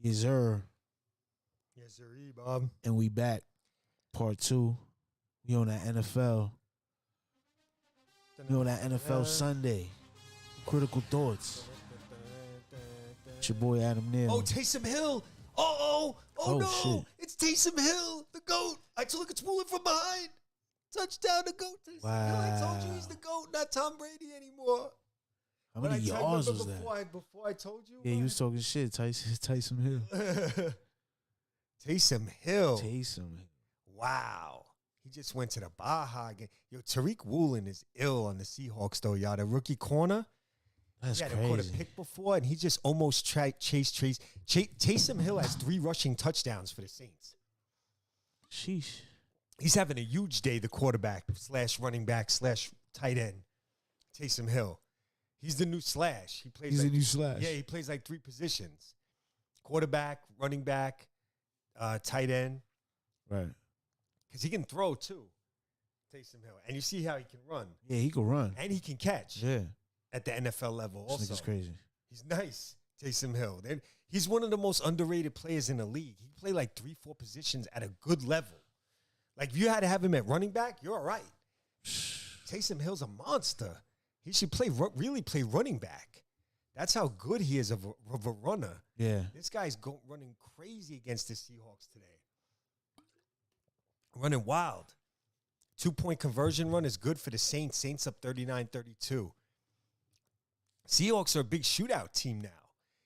Yes, sir. Yes, sir, Bob. And we back. Part 2. We on that NFL. We on that NFL Sunday. Critical Thoughts. It's your boy Adam Neal. Oh, Taysom Hill. Oh no. Shit. It's Taysom Hill, the GOAT. I told it's pulling from behind. Touchdown, the GOAT. Taysom Hill. I told you he's the GOAT, not Tom Brady anymore. How many yards was that? Before I told you? Yeah, you was talking shit. Taysom Hill. Taysom Hill. Taysom Hill. Wow. He just went to the Baja again. Yo, Tariq Woolen is ill on the Seahawks, though, y'all. The rookie corner. That's crazy. He had caught a pick before, and he just almost chased. Taysom Hill has 3 rushing touchdowns for the Saints. Sheesh. He's having a huge day, the quarterback / running back / tight end. Taysom Hill. He's the new Slash. He's the new Slash. Yeah, he plays like 3 positions. Quarterback, running back, tight end. Right. Because he can throw, too, Taysom Hill. And you see how he can run. Yeah, he can run. And he can catch. Yeah. At the NFL level also. This nigga's crazy. He's nice, Taysom Hill. He's one of the most underrated players in the league. He played like 3-4 positions at a good level. Like, if you had to have him at running back, you're all right. Taysom Hill's a monster. He should really play running back. That's how good he is of a runner. Yeah. This guy's running crazy against the Seahawks today. Running wild. 2-point conversion run is good for the Saints. Saints up 39-32. Seahawks are a big shootout team now.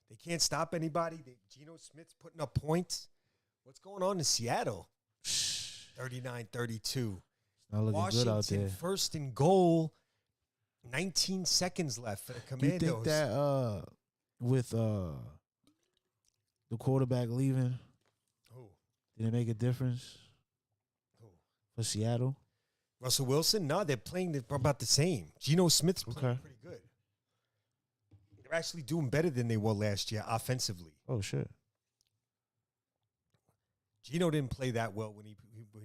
They can't stop anybody. Geno Smith's putting up points. What's going on in Seattle? 39-32. Not looking Washington good out there. First and goal. 19 seconds left for the Commandos. Do you think that with the quarterback leaving, did it make a difference for Seattle? Russell Wilson? No, they're playing about the same. Geno Smith's playing pretty good. They're actually doing better than they were last year offensively. Oh, shit. Geno didn't play that well when he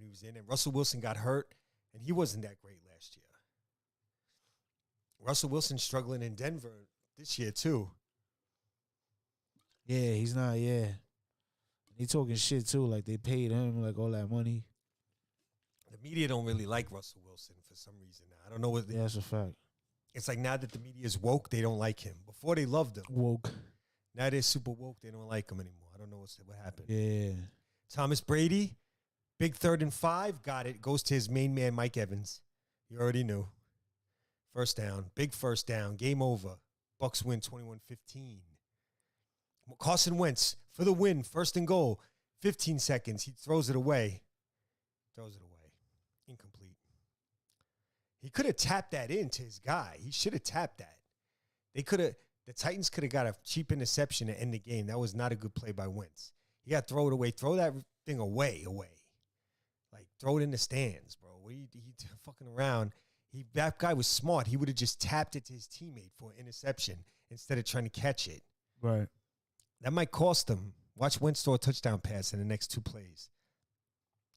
was in, and Russell Wilson got hurt, and he wasn't that great last year. Russell Wilson's struggling in Denver this year, too. Yeah, he's not, yeah. He talking shit, too. Like, they paid him, like, all that money. The media don't really like Russell Wilson for some reason now. I don't know what. Yeah, that's a fact. It's like now that the media is woke, they don't like him. Before they loved him. Woke. Now they're super woke. They don't like him anymore. I don't know what happened. Yeah. Thomas Brady, big 3rd and 5, got it. Goes to his main man, Mike Evans. You already knew. First down, big first down, game over. Bucks win 21-15. Carson Wentz for the win, 1st and goal, 15 seconds. He throws it away. Incomplete. He could have tapped that in to his guy. He should have tapped that. The Titans could have got a cheap interception to end the game. That was not a good play by Wentz. You got to throw it away. Throw that thing away. Like, throw it in the stands, bro. He fucking around. That guy was smart. He would have just tapped it to his teammate for an interception instead of trying to catch it. Right. That might cost them. Watch Wentz throw a touchdown pass in the next 2 plays.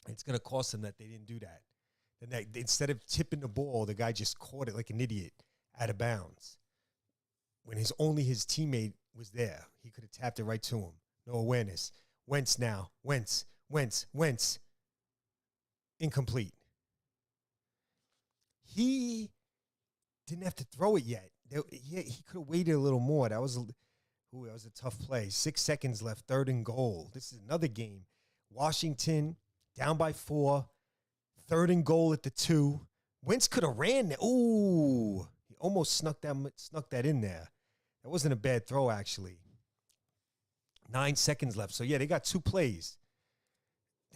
It's going to cost them that they didn't do that. And instead of tipping the ball, the guy just caught it like an idiot out of bounds. When only his teammate was there, he could have tapped it right to him. No awareness. Wentz now. Wentz. Incomplete. He didn't have to throw it yet. He could have waited a little more. That was a tough play. 6 seconds left, 3rd and goal. This is another game. Washington down by 4, 3rd and goal at the 2. Wentz could have ran there. Ooh, he almost snuck that in there. That wasn't a bad throw, actually. 9 seconds left. So, yeah, they got 2 plays.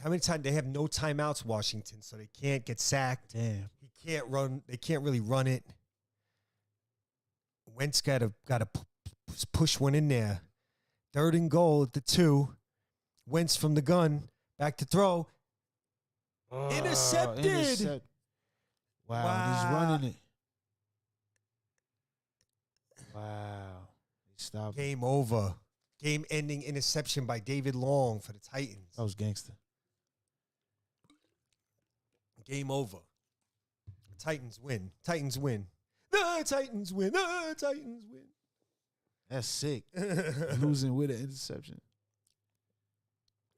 How many times? They have no timeouts, Washington, so they can't get sacked. Damn. He can't run. They can't really run it. Wentz got to push one in there. 3rd and goal at the 2. Wentz from the gun. Back to throw. Intercepted. Wow, he's running it. Wow. He stopped. Game over. Game-ending interception by David Long for the Titans. That was gangster. Game over. Titans win. The Titans win. That's sick. Losing with an interception.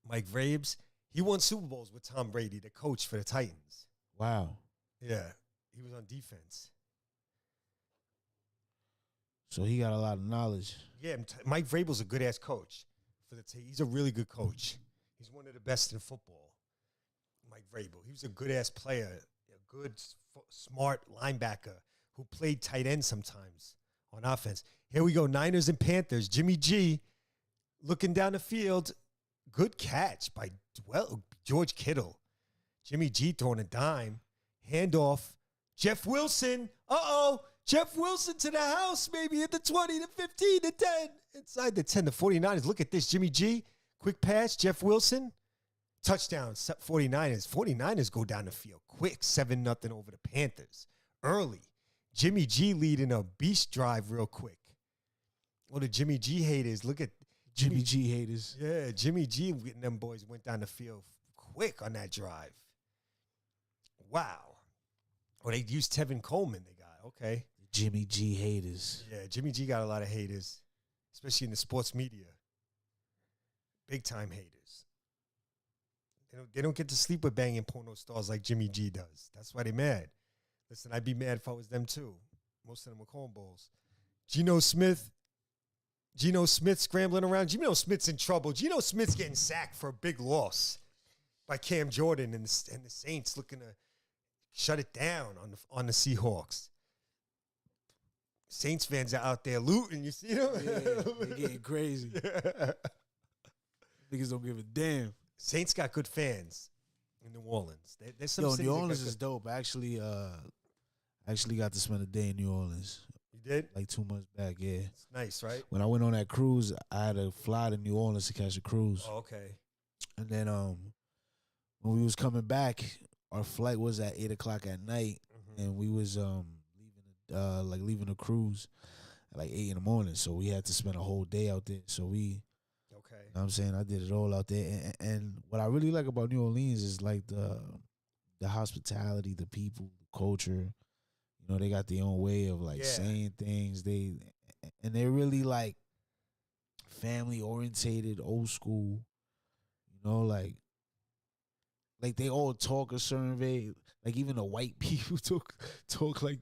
Mike Vrabes. He won Super Bowls with Tom Brady, the coach for the Titans. Wow. Yeah, he was on defense. So he got a lot of knowledge. Yeah, Mike Vrabel's a good-ass coach. He's a really good coach. He's one of the best in football. Mike Vrabel. He was a good-ass player, a good, smart linebacker who played tight end sometimes on offense. Here we go, Niners and Panthers. Jimmy G looking down the field. Good catch by George Kittle. Jimmy G throwing a dime. Handoff. Jeff Wilson. Jeff Wilson to the house, maybe at the 20, the 15, the 10. Inside the 10, the 49ers. Look at this. Jimmy G. Quick pass. Jeff Wilson. Touchdown. 49ers. 49ers go down the field quick. 7-0 over the Panthers. Early. Jimmy G leading a beast drive real quick. Well, the Jimmy G haters. Look at Jimmy G haters. Yeah, Jimmy G and them boys went down the field quick on that drive. Wow. Oh, they used Tevin Coleman. They got, okay. Jimmy G haters. Yeah, Jimmy G got a lot of haters, especially in the sports media. Big time haters. They don't get to sleep with banging porno stars like Jimmy G does. That's why they mad. Listen, I'd be mad if I was them too. Most of them were cornballs. Geno Smith scrambling around. Geno Smith's in trouble. Geno Smith's getting sacked for a big loss by Cam Jordan and the Saints looking to shut it down on the Seahawks. Saints fans are out there looting. You see them? Yeah, they're getting crazy. Niggas don't give a damn. Saints got good fans in New Orleans. There's some cities New Orleans is dope. I actually got to spend a day in New Orleans. You did? Like 2 months back, yeah. It's nice, right? When I went on that cruise, I had to fly to New Orleans to catch a cruise. Oh, okay. And then when we was coming back, our flight was at 8 o'clock at night, and we was leaving the cruise at like 8 in the morning. So we had to spend a whole day out there. So we, you know what I'm saying, I did it all out there. And what I really like about New Orleans is like the hospitality, the people, the culture. You know, they got their own way of like saying things. They're really like family orientated, old school. You know, like they all talk a certain way. Like even the white people talk like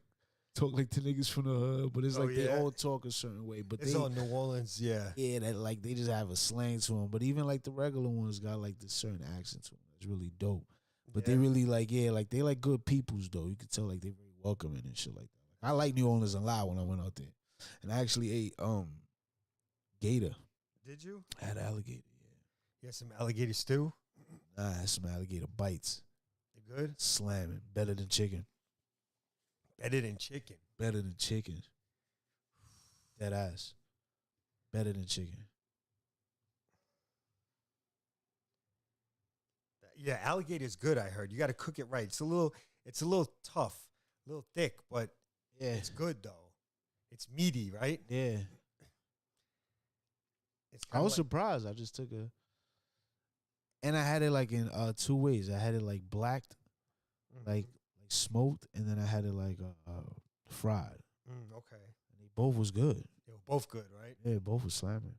to niggas from the hood, but it's like they all talk a certain way. But it's all New Orleans, yeah. Yeah, that like they just have a slang to them. But even like the regular ones got like this certain accent to them. It's really dope. But they really like they like good peoples though. You can tell like they very welcoming and shit like that. I like New Orleans a lot when I went out there, and I actually ate gator. Did you? I had alligator. Yeah. You had some alligator stew. Nah, I had some alligator bites. They good? Slamming, better than chicken. Better than chicken. Better than chicken. That ass. Better than chicken. Yeah, alligator's good, I heard. You got to cook it right. It's a little tough, a little thick, but it's good though. It's meaty, right? Yeah. I was surprised. I just took and I had it like in 2 ways. I had it like blacked, like smoked, and then I had it like fried. Okay. And they both was good. They were both good, right? Yeah, both was slamming.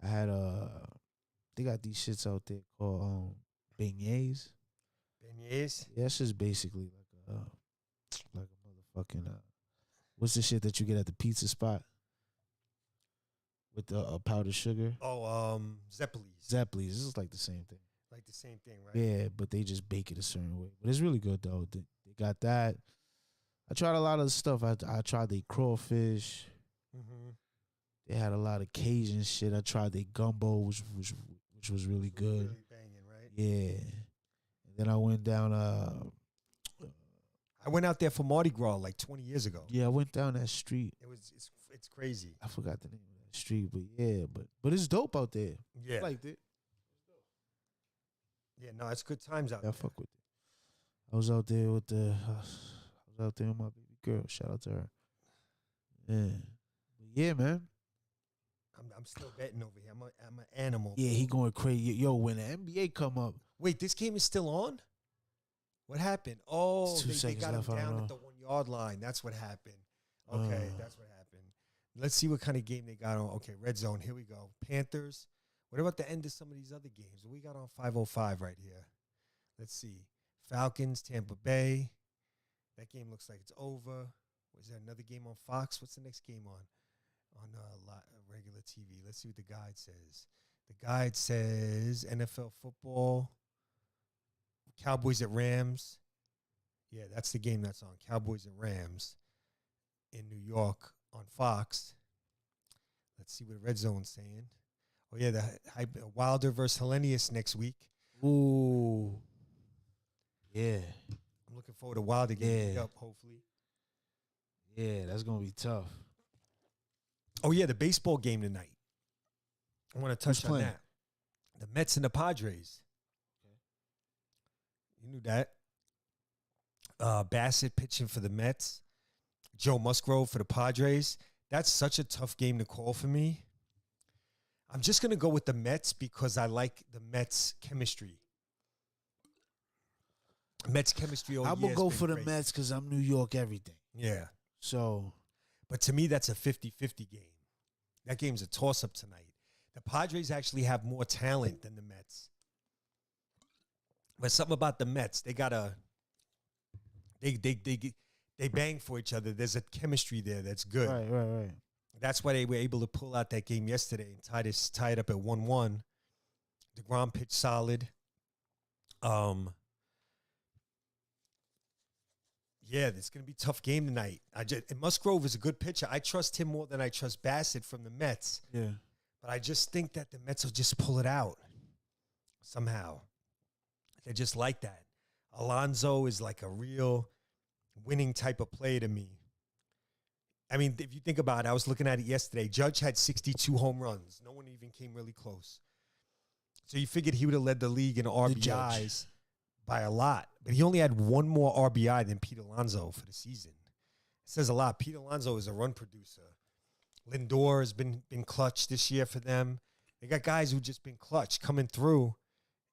I had they got these shits out there called beignets. Beignets? Yeah, it's just basically like a motherfucking what's the shit that you get at the pizza spot with the powdered sugar? Oh, Zeppelis. Zeppelis. This is like the same thing. Like the same thing, right? Yeah, but they just bake it a certain way. But it's really good though. They got that. I tried a lot of stuff. I tried the crawfish. They had a lot of Cajun shit. I tried the gumbo, which was really good. Really banging, right? Yeah. And then I went down. I went out there for Mardi Gras like 20 years ago. Yeah, I went down that street. It's crazy. I forgot the name of that street, but yeah, but it's dope out there. Yeah, I liked it. Yeah, no, it's good times out there. I fuck with it. I was out there with my baby girl. Shout out to her. Yeah, but yeah, man. I'm still betting over here. I'm an animal. Yeah, he going crazy. Yo, when the NBA come up. Wait, this game is still on? What happened? Oh, they got him down at the 1 yard line. That's what happened. Okay, that's what happened. Let's see what kind of game they got on. Okay, red zone. Here we go. Panthers. What about the end of some of these other games? What we got on 505 right here? Let's see. Falcons, Tampa Bay. That game looks like it's over. Was there another game on Fox? What's the next game on regular TV? Let's see what the guide says. The guide says NFL football, Cowboys at Rams. Yeah, that's the game that's on. Cowboys and Rams in New York on Fox. Let's see what Red Zone's saying. Oh, yeah, the Wilder versus Hellenius next week. Ooh. Yeah. I'm looking forward to Wilder getting up, hopefully. Yeah, that's going to be tough. Oh, yeah, the baseball game tonight. I want to touch Who's on playing? that. The Mets and the Padres. Okay. You knew that. Bassett pitching for the Mets. Joe Musgrove for the Padres. That's such a tough game to call for me. I'm just going to go with the Mets because I like the Mets chemistry. Mets chemistry all year. I'm going to go for the great. Mets because I'm New York everything. Yeah. So. But to me, that's a 50-50 game. That game's a toss-up tonight. The Padres actually have more talent than the Mets. But something about the Mets, they got a... They bang for each other. There's a chemistry there that's good. Right. That's why they were able to pull out that game yesterday and tie it up at 1-1. DeGrom pitched solid. Yeah, it's going to be a tough game tonight. And Musgrove is a good pitcher. I trust him more than I trust Bassett from the Mets. Yeah. But I just think that the Mets will just pull it out somehow. They're just like that. Alonso is like a real winning type of player to me. I mean, if you think about it, I was looking at it yesterday. Judge had 62 home runs. No one even came really close. So you figured he would have led the league in RBIs by a lot. But he only had one more RBI than Pete Alonso for the season. It says a lot. Pete Alonso is a run producer. Lindor has been clutch this year for them. They got guys who've just been clutch coming through.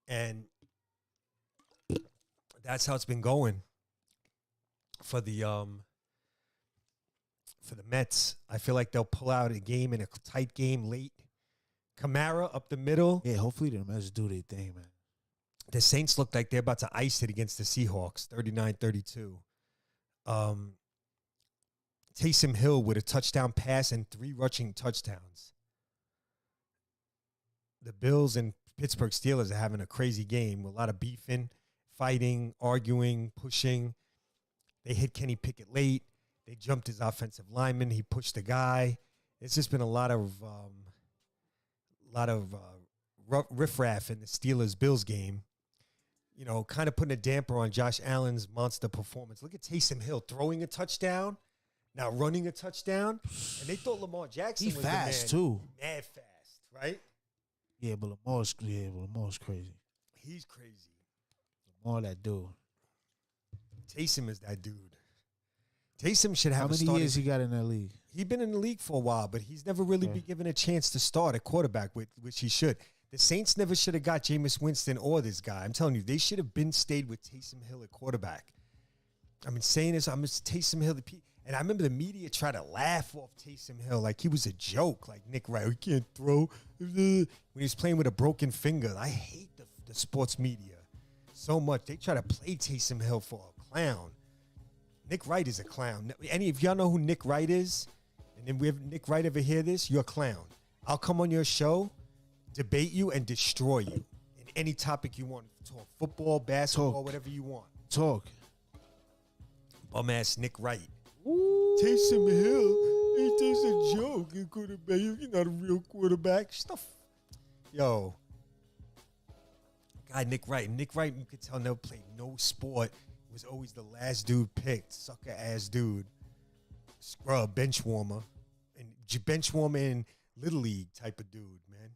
And that's how it's been going for the Mets. I feel like they'll pull out a game in a tight game late. Kamara up the middle. Yeah, hopefully the Mets do their thing, man. The Saints look like they're about to ice it against the Seahawks, 39-32. Taysom Hill with a touchdown pass and 3 rushing touchdowns. The Bills and Pittsburgh Steelers are having a crazy game with a lot of beefing, fighting, arguing, pushing. They hit Kenny Pickett late. They jumped his offensive lineman. He pushed the guy. It's just been a lot of riffraff in the Steelers-Bills game. You know, kind of putting a damper on Josh Allen's monster performance. Look at Taysom Hill throwing a touchdown, now running a touchdown, and they thought Lamar Jackson was fast the man. too. Mad fast, right? Yeah, but Lamar's crazy. He's crazy. Lamar, that dude. Taysom is that dude. Taysom should have. How many years he got in that league? He's been in the league for a while, but he's never really been given a chance to start at quarterback, which he should. The Saints never should have got Jameis Winston or this guy. I'm telling you, they should have stayed with Taysom Hill at quarterback. I've been saying this. I'm Taysom Hill. And I remember the media tried to laugh off Taysom Hill like he was a joke, like Nick Wright. He can't throw. When he was playing with a broken finger. I hate the sports media so much. They try to play Taysom Hill for a clown. Nick Wright is a clown. Any of y'all know who Nick Wright is? And then we have Nick Wright ever hear this? You're a clown. I'll come on your show, debate you, and destroy you in any topic you want. Talk football, basketball, whatever you want. Talk. Bum-ass Nick Wright. Taysom Hill, it's a joke. You're not a real quarterback. Stuff. Yo. Guy Nick Wright. Nick Wright, you could tell, never played no sport. Was always the last dude picked. Sucker ass dude. Scrub, bench warmer. And bench warmer in Little League type of dude, man.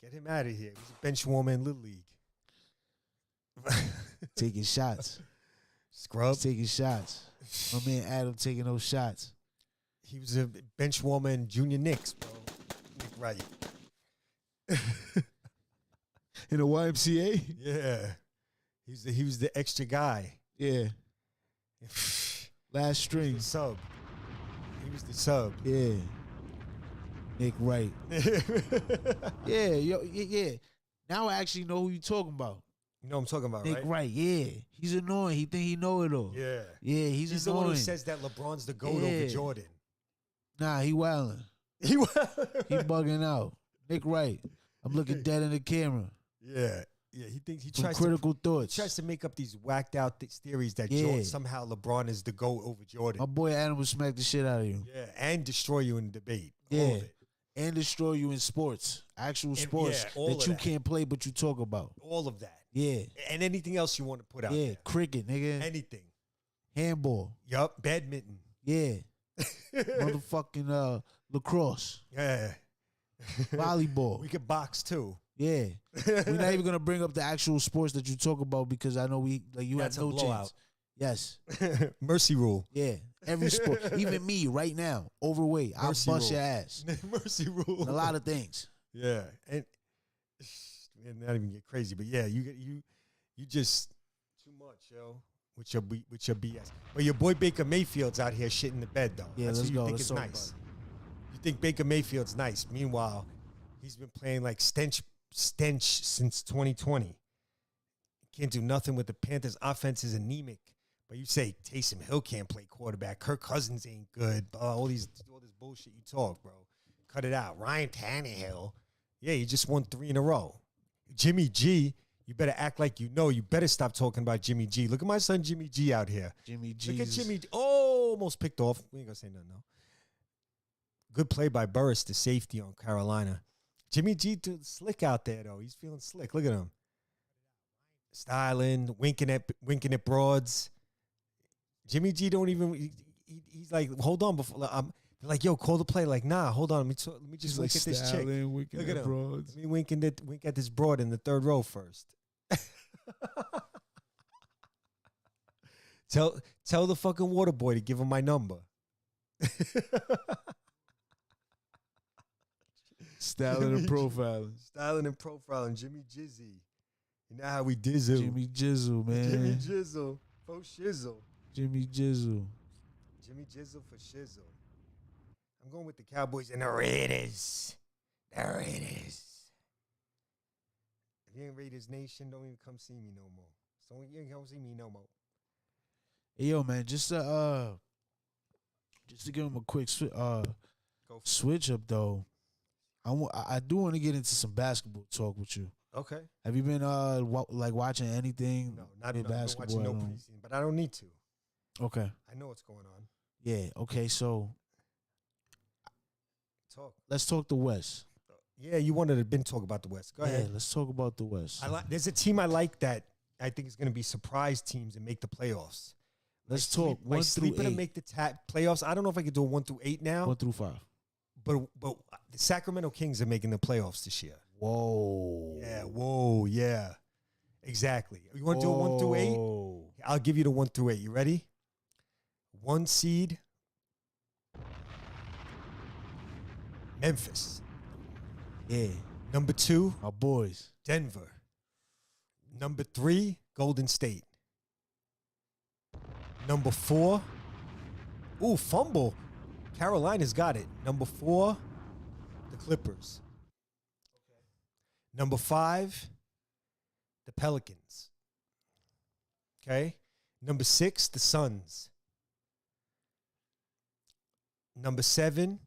Get him out of here. He's a bench warmer in Little League. Taking shots. Scrub. He's taking shots. My man Adam taking those shots. He was a bench warmer in Junior Knicks, bro. Nick Wright. In the YMCA? Yeah. He was the extra guy. Yeah. Last string. Sub. He was the sub. Yeah. Nick Wright. Yeah. Now I actually know who you talking about. You know what I'm talking about, Nick right? Wright, yeah. He's annoying. He think he know it all. Yeah. Yeah, he's the annoying. one who says that LeBron's the GOAT over Yeah. Jordan. Nah, he wildin'. He bugging out. Nick Wright. I'm looking dead in the camera. Yeah. Yeah, he thinks he Some tries critical to thoughts. tries to make up these whacked out theories that Yeah. somehow LeBron is the GOAT over Jordan. My boy Adam will smack the shit out of you. Yeah, and destroy you in the debate. Yeah. All of it. And destroy you in sports. Actual sports all that of you that. can't play but you talk about. All of that. Yeah. And anything else you want to put out Yeah. there. Cricket, nigga. Anything. Handball. Yup. Badminton. Yeah. Motherfucking lacrosse. Yeah. Volleyball. We could box too. Yeah. We're not even gonna bring up the actual sports that you talk about because I know you That's have no a blowout. chance. Yes. Mercy rule. Yeah. Every sport. Even me right now, overweight. I'll Mercy bust rule. your ass. Mercy rule. A lot of things. Yeah. And not even get crazy, but yeah, you just too much, yo. With your BS. But your boy Baker Mayfield's out here shitting the bed though. Yeah, That's let's who you go. think Let's is talk nice. You think Baker Mayfield's nice. Meanwhile, he's been playing like stench since 2020. Can't do nothing with the Panthers. Offense is anemic. But you say Taysom Hill can't play quarterback. Kirk Cousins ain't good. All this bullshit you talk, bro. Cut it out. Ryan Tannehill. Yeah, you just won 3 in a row. Jimmy G, you better act like you know. You better stop talking about Jimmy G. Look at my son Jimmy G out here. Jimmy G. Look at Jimmy G. Oh, almost picked off. We ain't gonna say nothing, no. Good play by Burris, the safety on Carolina. Jimmy G slick out there, though. He's feeling slick. Look at him. Styling, winking at broads. Jimmy G don't even. He's like, hold on before. They're like, yo, call the play. Like, nah, hold on. Let me just wink at this chick. Look at him. Broads. Let me wink at this broad in the third row first. Tell the fucking water boy to give him my number. Styling and profiling. Styling and profiling. Jimmy Jizzy. You know how we dizzle. Jimmy Jizzle, man. Jimmy Jizzle. For shizzle. Jimmy Jizzle. Jimmy Jizzle for shizzle. I'm going with the Cowboys and the Raiders. The Raiders. If you ain't Raiders Nation, don't even come see me no more. So you ain't come see me no more. Hey, yo, man, just to give him a quick switch up, though. I do want to get into some basketball talk with you. Okay. Have you been watching anything? No, not basketball. watching no preseason, but I don't need to. Okay. I know what's going on. Yeah. Okay. So Talk. let's talk the West. Yeah, you wanted to talk about the West. Go ahead. Yeah, let's talk about the West. There's a team I like that I think is going to be surprise teams and make the playoffs. Let's talk 1 through sleeping 8. to make the playoffs. I don't know if I could do a 1 through 8 now. 1 through 5. But the Sacramento Kings are making the playoffs this year. Whoa. Yeah. Whoa. Yeah. Exactly. You want to do a 1 through 8? I'll give you the 1 through 8. You ready? 1 seed. Memphis. Yeah. Number 2. My boys. Denver. Number 3. Golden State. Number 4. Ooh, fumble. Carolina's got it. Number 4. The Clippers. Number 5. The Pelicans. Okay. Number 6. The Suns. Number 7.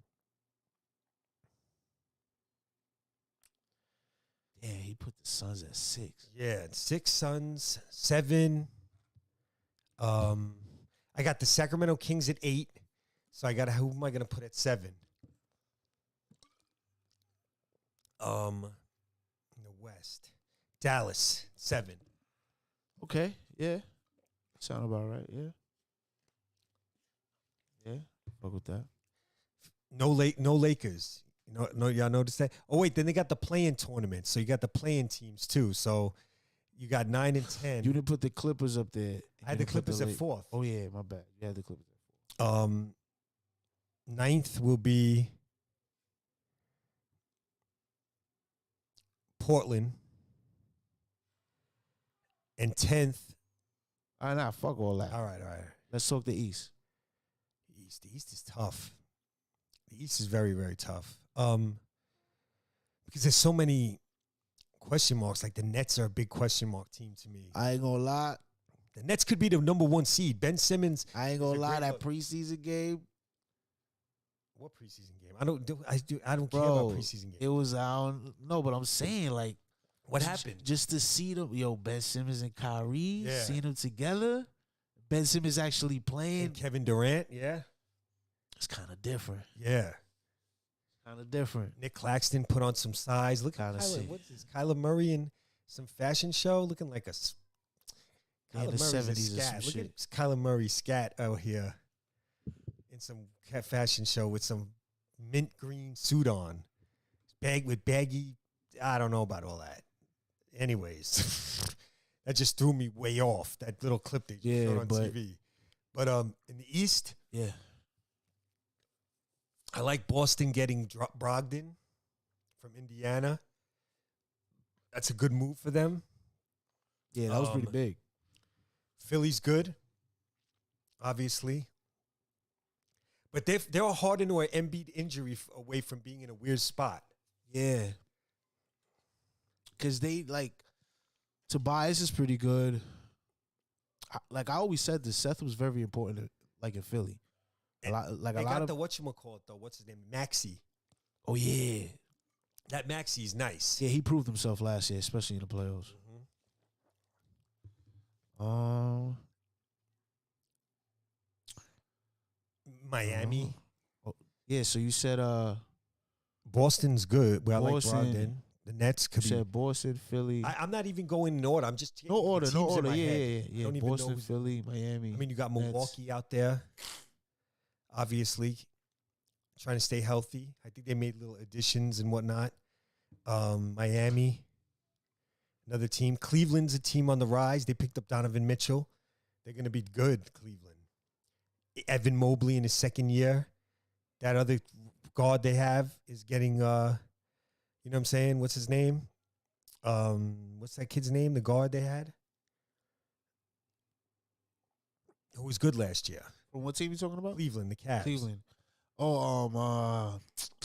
Yeah, he put the Suns at 6. Yeah, 6 Suns. 7. I got the Sacramento Kings at 8. So who am I gonna put at 7? In the West. Dallas, 7. Okay. Yeah. Sound about right. Yeah. Yeah. Fuck with that. No Lakers. Y'all notice that? Oh wait, then they got the play-in tournament. So you got the play-in teams too. So you got 9 and 10. You didn't put the Clippers up there. I had the Clippers at 4th. Oh yeah, my bad. You had the Clippers at 4th. 9th will be Portland. And 10th. All right, nah, fuck all that. All right. Let's talk the East. The East is tough. The East is very, very tough. Because there's so many question marks. Like the Nets are a big question mark team to me. I ain't gonna lie. The Nets could be the number 1 seed. Ben Simmons. I ain't gonna lie. That preseason game. What preseason game? I don't care about preseason games. It was I don't know, but I'm saying like, what happened? Just to see them, Ben Simmons and Kyrie, Yeah. seeing them together. Ben Simmons actually playing. And Kevin Durant, yeah. It's kind of different. Yeah. Kind of different. Nick Claxton put on some size. Look at what's this? Kyler Murray in some fashion show looking like a in the 70s or some Look shit. at Kyler Murray scat out here in some fashion show with some mint green suit on. Baggy. I don't know about all that. Anyways, that just threw me way off. That little clip they just showed on TV. But in the East, yeah, I like Boston getting Brogdon from Indiana. That's a good move for them. Yeah, that was pretty big. Philly's good, obviously. But they're hard into an Embiid injury away from being in a weird spot. Yeah. Because they, like, Tobias is pretty good. I always said this, Seth was very important, like, in Philly. They got the whatchamacallit, though. What's his name? Maxey. Oh, yeah. That Maxey's nice. Yeah, he proved himself last year, especially in the playoffs. Miami. Yeah, so you said Boston's good. Well, Boston, I like Brogdon. The Nets could be. Said Boston, Philly. I'm not even going in order. I'm just taking no order. Yeah. Don't Boston, Philly, Miami. I mean, you got Nets. Milwaukee out there, obviously, trying to stay healthy. I think they made little additions and whatnot. Miami, another team. Cleveland's a team on the rise. They picked up Donovan Mitchell. They're going to be good, Cleveland. Evan Mobley in his second year. That other guard they have is getting, you know what I'm saying? What's his name? What's that kid's name, the guard they had? Who was good last year? From what team you talking about? Cleveland, the Cavs. Cleveland. You know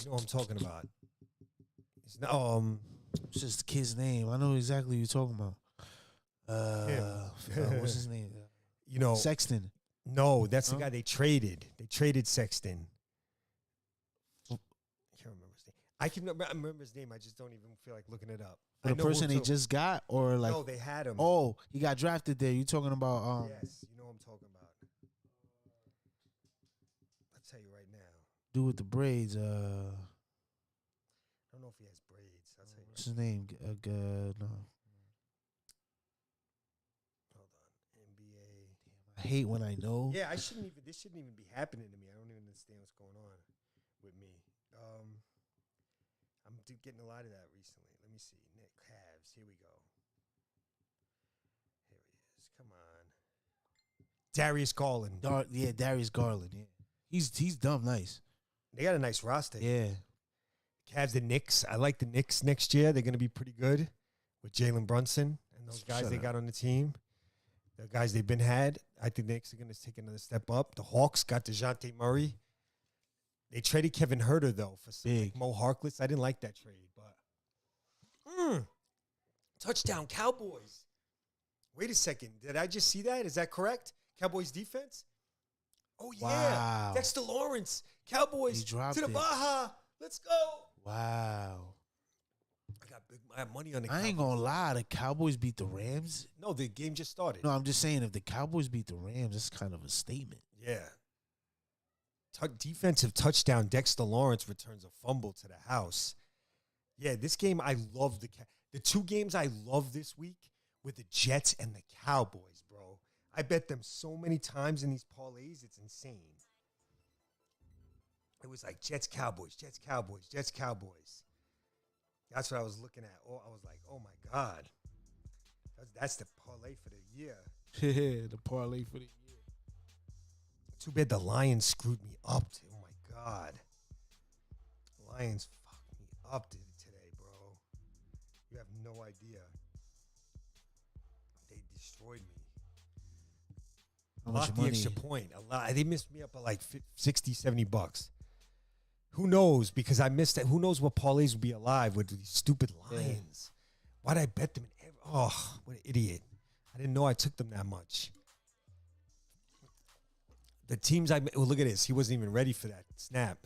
what I'm talking about. It's not, it's just the kid's name. I know exactly what you're talking about. What's his name? You know, Sexton. No, that's the guy they traded. They traded Sexton. I can't remember his name. I can remember his name. I just don't even feel like looking it up. For the person they just got, or like? No, they had him. Oh, he got drafted there. You talking about? Yes, you know what I'm talking about. I'll tell you right now. Dude with the braids. I don't know if he has braids. I'll tell you. What's his name? No. I hate when I know. Yeah, this shouldn't even be happening to me. I don't even understand what's going on with me. I'm getting a lot of that recently. Let me see. Nick Cavs. Here we go. Here he is. Come on. Darius Garland. Darius Garland. Yeah, he's dumb nice. They got a nice roster. Yeah. Cavs, the Knicks. I like the Knicks next year. They're going to be pretty good with Jalen Brunson and those guys they got on the team. The guys they've been had. I think the Knicks are going to take another step up. The Hawks got DeJounte Murray. They traded Kevin Huerter, though, for like Mo Harkless. I didn't like that trade, but touchdown Cowboys. Wait a second. Did I just see that? Is that correct? Cowboys defense? Oh, yeah. Wow. Dexter Lawrence. Cowboys to the Baja. Let's go. Wow. I have money on the Cowboys. I ain't gonna lie. The Cowboys beat the Rams. No, the game just started. No, I'm just saying if the Cowboys beat the Rams, that's kind of a statement. Yeah. Defensive touchdown. Dexter Lawrence returns a fumble to the house. Yeah, this game I love. The two games I love this week were the Jets and the Cowboys, bro. I bet them so many times in these parlays, it's insane. It was like Jets, Cowboys, Jets, Cowboys, Jets, Cowboys. That's what I was looking at. Oh, I was like, oh my God. That's the parlay for the year. Yeah, the parlay for the year. Too bad the Lions screwed me up. Oh my God. The Lions fucked me up today, bro. You have no idea. They destroyed me. How much Lost money? The extra point. A lot. They missed me up by like $60, $70. Who knows? Because I missed it. Who knows what parlays will be alive with these stupid Lions? Why'd I bet them? Oh, what an idiot. I didn't know I took them that much. The teams look at this. He wasn't even ready for that snap.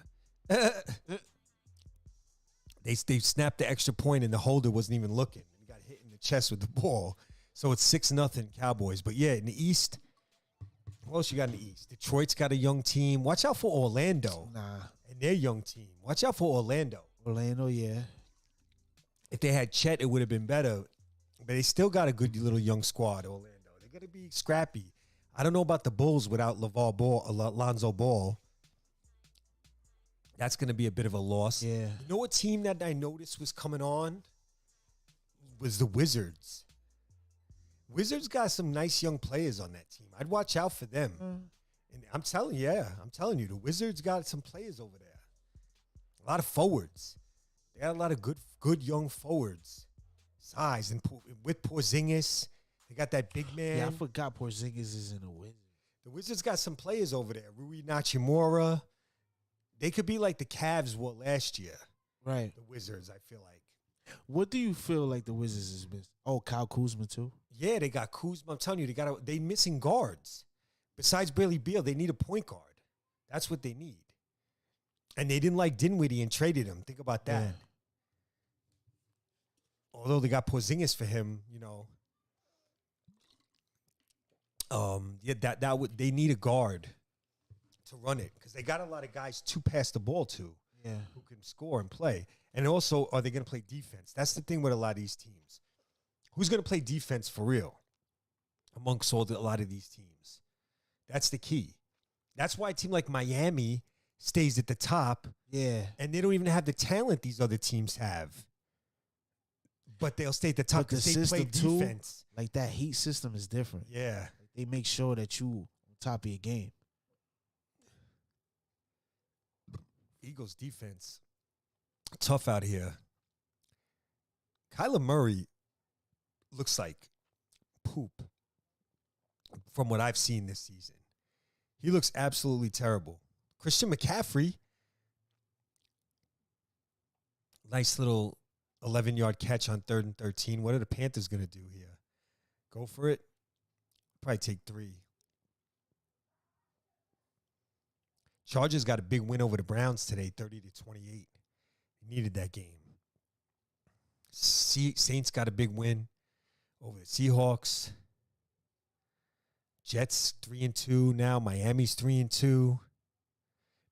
They snapped the extra point and the holder wasn't even looking. He got hit in the chest with the ball. So it's 6-0 Cowboys. But yeah, in the East, what else you got in the East? Detroit's got a young team. Watch out for Orlando. And their young team. Watch out for Orlando. Orlando, yeah. If they had Chet, it would have been better. But they still got a good little young squad, Orlando. They're going to be scrappy. I don't know about the Bulls without Lonzo Ball. That's going to be a bit of a loss. Yeah. You know what team that I noticed was coming on? Was the Wizards. Wizards got some nice young players on that team. I'd watch out for them. And I'm telling you, the Wizards got some players over there. A lot of forwards. They got a lot of good young forwards. Size. And with Porzingis, they got that big man. Yeah, I forgot Porzingis is in the Wizards. The Wizards got some players over there. Rui Hachimura. They could be like the Cavs were last year. Right. The Wizards, I feel like. What do you feel like the Wizards is missing? Oh, Kyle Kuzma too? Yeah, they got Kuzma. I'm telling you, they missing guards. Besides Bradley Beal, they need a point guard. That's what they need. And they didn't like Dinwiddie and traded him. Think about that. Yeah. Although they got Porzingis for him, you know. They need a guard to run it because they got a lot of guys to pass the ball to. Yeah. Who can score and play. And also, are they going to play defense? That's the thing with a lot of these teams. Who's going to play defense for real amongst a lot of these teams? That's the key. That's why a team like Miami stays at the top. Yeah. And they don't even have the talent these other teams have. But they'll stay at the top because they play defense. Too, like that Heat system is different. Yeah. They make sure that you on top of your game. Eagles defense, tough out here. Kyler Murray looks like poop from what I've seen this season. He looks absolutely terrible. Christian McCaffrey, nice little 11-yard catch on 3rd and 13. What are the Panthers going to do here? Go for it? Probably take 3. Chargers got a big win over the Browns today, 30-28. Needed that game. Saints got a big win over the Seahawks. Jets 3-2 now. Miami's 3-2.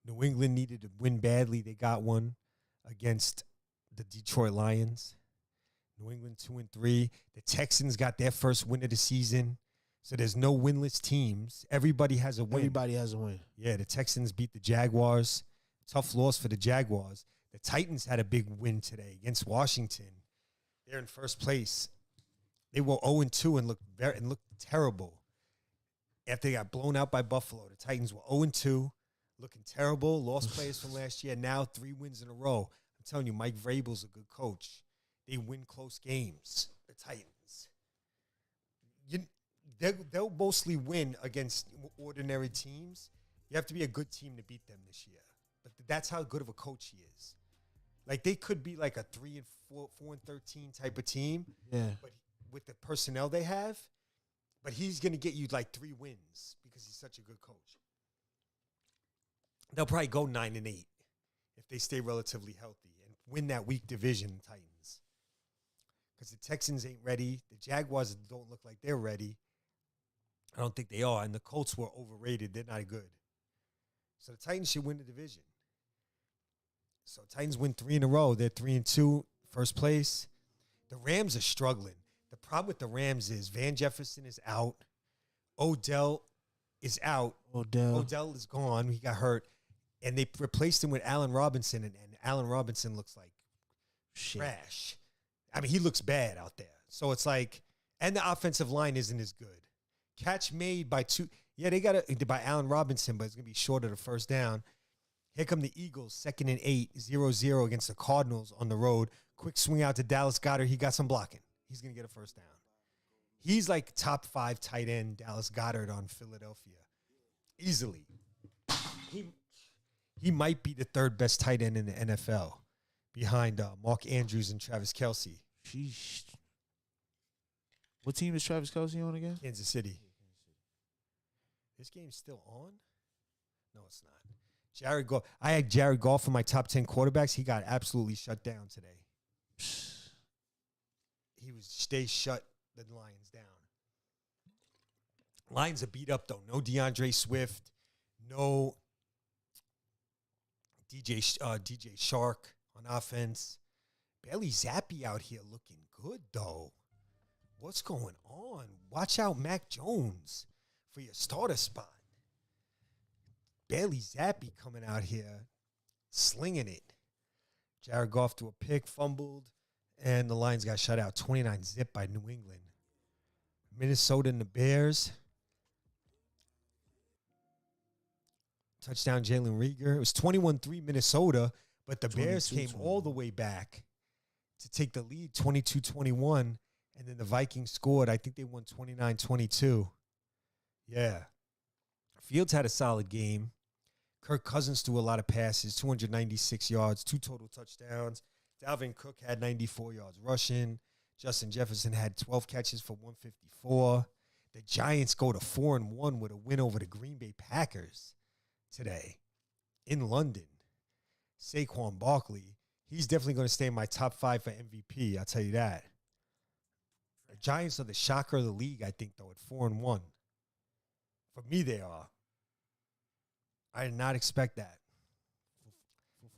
New England needed to win badly. They got one against the Detroit Lions. New England 2-3. The Texans got their first win of the season. So there's no winless teams. Everybody has a win. Everybody has a win. Yeah, the Texans beat the Jaguars. Tough loss for the Jaguars. The Titans had a big win today against Washington. They're in first place. They were 0-2 and looked terrible. After they got blown out by Buffalo, the Titans were 0-2, looking terrible. Lost players from last year. Now 3 wins in a row. I'm telling you, Mike Vrabel's a good coach. They win close games. The Titans. They'll mostly win against ordinary teams. You have to be a good team to beat them this year. But that's how good of a coach he is. Like, they could be like a 3-4-13 type of team. Yeah. But with the personnel they have, but he's going to get you like 3 wins because he's such a good coach. They'll probably go 9-8 if they stay relatively healthy and win that weak division, Titans. Because the Texans ain't ready. The Jaguars don't look like they're ready. I don't think they are. And the Colts were overrated. They're not good. So the Titans should win the division. So Titans win 3 in a row. They're 3-2, first place. The Rams are struggling. The problem with the Rams is Van Jefferson is out. Odell is out. Odell is gone. He got hurt. And they replaced him with Allen Robinson. And Allen Robinson looks like trash. I mean, he looks bad out there. So it's like, and the offensive line isn't as good. Catch made by 2. Yeah, they got it by Allen Robinson, but it's going to be short of the first down. Here come the Eagles, 2nd and 8, 0-0 against the Cardinals on the road. Quick swing out to Dallas Goedert. He got some blocking. He's going to get a first down. He's like top 5 tight end Dallas Goedert on Philadelphia. Easily. He might be the third best tight end in the NFL behind Mark Andrews and Travis Kelce. Sheesh. What team is Travis Kelce on again? Kansas City. This game's still on? No, it's not. Jared Goff. I had Jared Goff in my top 10 quarterbacks. He got absolutely shut down today. They shut the Lions down. Lions are beat up, though. No DeAndre Swift. No DJ Shark on offense. Bailey Zappi out here looking good, though. What's going on? Watch out, Mac Jones, for your starter spot. Bailey Zappi coming out here, slinging it. Jared Goff threw a pick, fumbled, and the Lions got shut out 29-0 by New England. Minnesota and the Bears. Touchdown, Jalen Reagor. It was 21-3 Minnesota, but the Bears came all the way back to take the lead 22-21, and then the Vikings scored. I think they won 29-22. Yeah. Fields had a solid game. Kirk Cousins threw a lot of passes, 296 yards, 2 total touchdowns. Dalvin Cook had 94 yards rushing. Justin Jefferson had 12 catches for 154. The Giants go to 4-1 with a win over the Green Bay Packers today in London. Saquon Barkley, he's definitely going to stay in my top 5 for MVP. I'll tell you that. The Giants are the shocker of the league, I think, though, at 4-1. For me, they are. I did not expect that.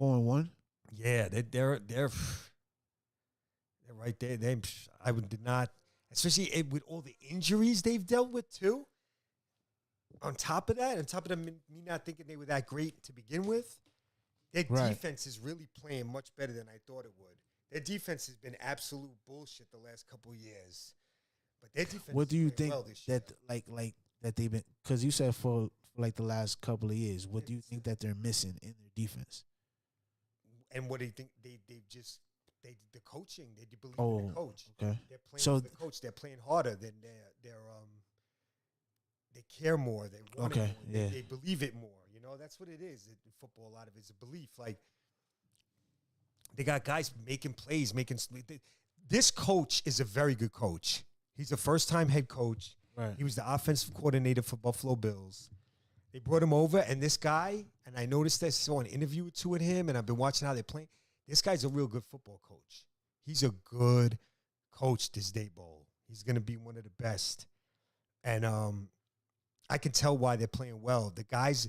4-1? Yeah, they're right there. I did not, especially with all the injuries they've dealt with too. On top of them, me not thinking they were that great to begin with, their defense is really playing much better than I thought it would. Their defense has been absolute bullshit the last couple of years, but their defense. What do you think well this year. that like that they've been? Because you said for like the last couple of years, what do you think that they're missing in their defense? And what do you think the coaching? They believe in the coach. Okay. They're playing for the coach. They're playing harder than they care more. They want it more. Yeah. They believe it more. You know, that's what it is in football. A lot of it's a belief. Like they got guys making plays, this coach is a very good coach. He's a first-time head coach. Right. He was the offensive coordinator for Buffalo Bills. They brought him over, and this guy, and I noticed this, saw an interview or two with him, and I've been watching how they're playing. This guy's a real good football coach. He's a good coach this day bowl. He's going to be one of the best. And I can tell why they're playing well. The guy's,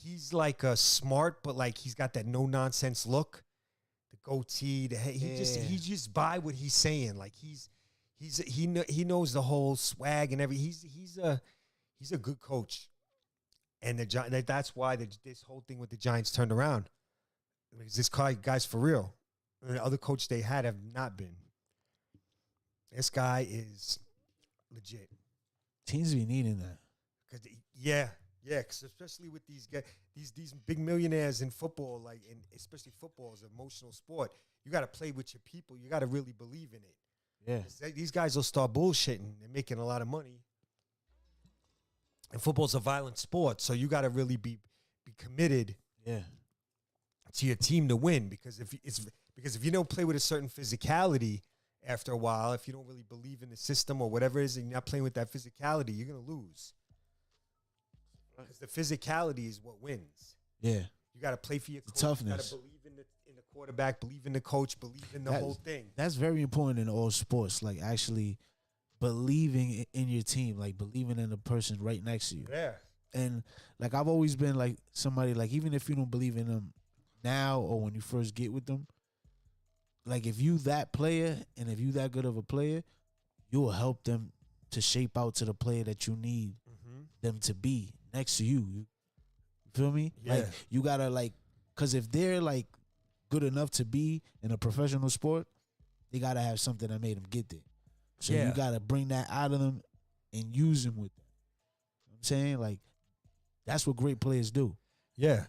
he's like a smart, but like he's got that no-nonsense look. The goatee, he just buy what he's saying. Like he knows the whole swag and everything. He's a good coach. And that's why this whole thing with the Giants turned around. Because this guy's for real. And the other coach they had have not been. This guy is legit. Teams be needing that. Cause especially with these guys, these big millionaires in football, and especially football is an emotional sport. You got to play with your people. You got to really believe in it. Yeah. These guys will start bullshitting and making a lot of money. And football's a violent sport, so you got to really be committed to your team to win. Because if you don't play with a certain physicality after a while, if you don't really believe in the system or whatever it is, and you're not playing with that physicality, you're gonna lose. Because the physicality is what wins. Yeah, you got to play for your coach. Toughness. You got to believe in the quarterback, believe in the coach, believe in the whole thing. That's very important in all sports. Like actually believing in your team, like believing in the person right next to you. Yeah. And like I've always been like somebody, like even if you don't believe in them now or when you first get with them, like if you that player and if you that good of a player, you will help them to shape out to the player that you need them to be next to you. You feel me? Yeah. Like you gotta cause if they're like good enough to be in a professional sport, they gotta have something that made them get there. So you gotta bring that out of them and use them with them. You know what I'm saying? Like that's what great players do. Yeah.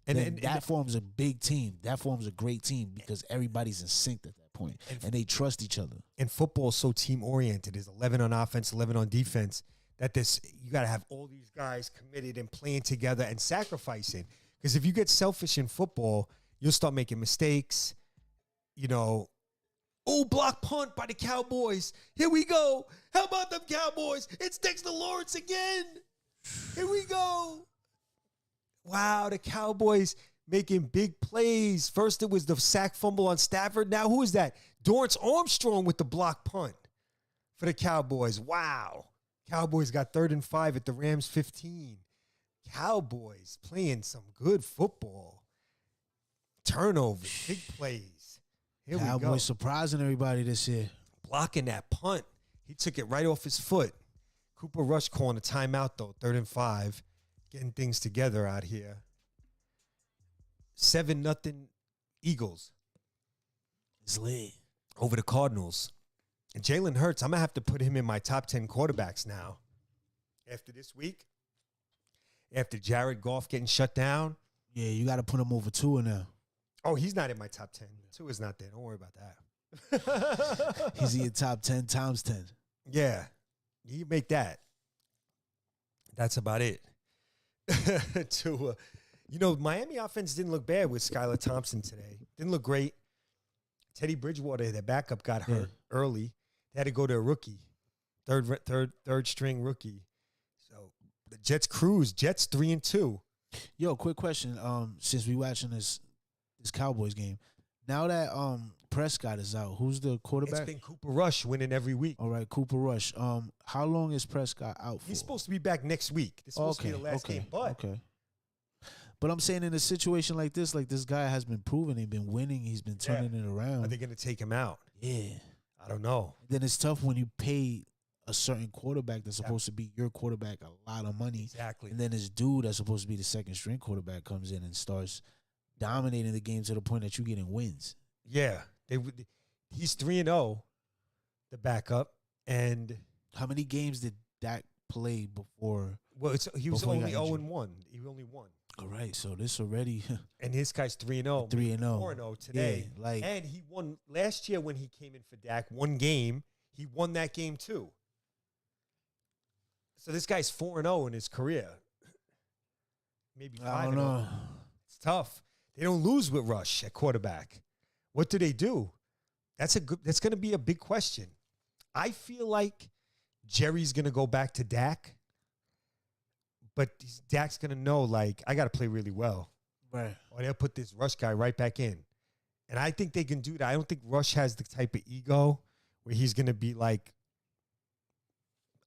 And that forms a big team. That forms a great team because everybody's in sync at that point. And they trust each other. And football is so team-oriented. There's 11 on offense, 11 on defense, that you got to have all these guys committed and playing together and sacrificing. Because if you get selfish in football, you'll start making mistakes. You know, oh, block punt by the Cowboys. Here we go. How about them Cowboys? It's Dexter Lawrence again. Here we go. Wow, the Cowboys making big plays. First, it was the sack fumble on Stafford. Now, who is that? Dorrance Armstrong with the block punt for the Cowboys. Wow. Cowboys got 3rd and 5 at the Rams 15. Cowboys playing some good football. Turnovers, big plays. Here we go. Cowboys surprising everybody this year. Blocking that punt. He took it right off his foot. Cooper Rush calling a timeout, though. 3rd and 5. Getting things together out here. 7-0 Eagles. It's lit. Over the Cardinals. And Jalen Hurts, I'm going to have to put him in my top 10 quarterbacks now. After this week. After Jared Goff getting shut down. Yeah, you got to put him over Tua now. Oh, he's not in my top 10. Tua's not there. Don't worry about that. He's in your top 10 times 10. Yeah. You make that. That's about it. Tua. You know, Miami offense didn't look bad with Skylar Thompson today. Didn't look great. Teddy Bridgewater, their backup, got hurt early. They had to go to a rookie, third string rookie. So the Jets cruise. Jets 3-2. Yo, quick question. Since we watching this Cowboys game, now that Prescott is out, who's the quarterback? It's been Cooper Rush winning every week. All right, Cooper Rush. How long is Prescott out for? He's supposed to be back next week. This is supposed to be the last game, but But I'm saying in a situation like this guy has been proven, he's been winning, he's been turning it around. Are they going to take him out? Yeah. I don't know. Then it's tough when you pay a certain quarterback that's supposed to be your quarterback a lot of money. Exactly. And then this dude that's supposed to be the second string quarterback comes in and starts dominating the game to the point that you're getting wins. Yeah. He's 3-0, the backup. And how many games did Dak play before? Well, he was only 0-1. He only won. All right, so this already. And his guy's 3-0. 3-0. 4-0 today. Yeah, and he won last year when he came in for Dak, one game. He won that game too. So this guy's 4-0 in his career. Maybe 5-0. I don't know. It's tough. They don't lose with Rush at quarterback. What do? That's going to be a big question. I feel like Jerry's going to go back to Dak. But Dak's going to know, like, I got to play really well. Right. Or they'll put this Rush guy right back in. And I think they can do that. I don't think Rush has the type of ego where he's going to be, like,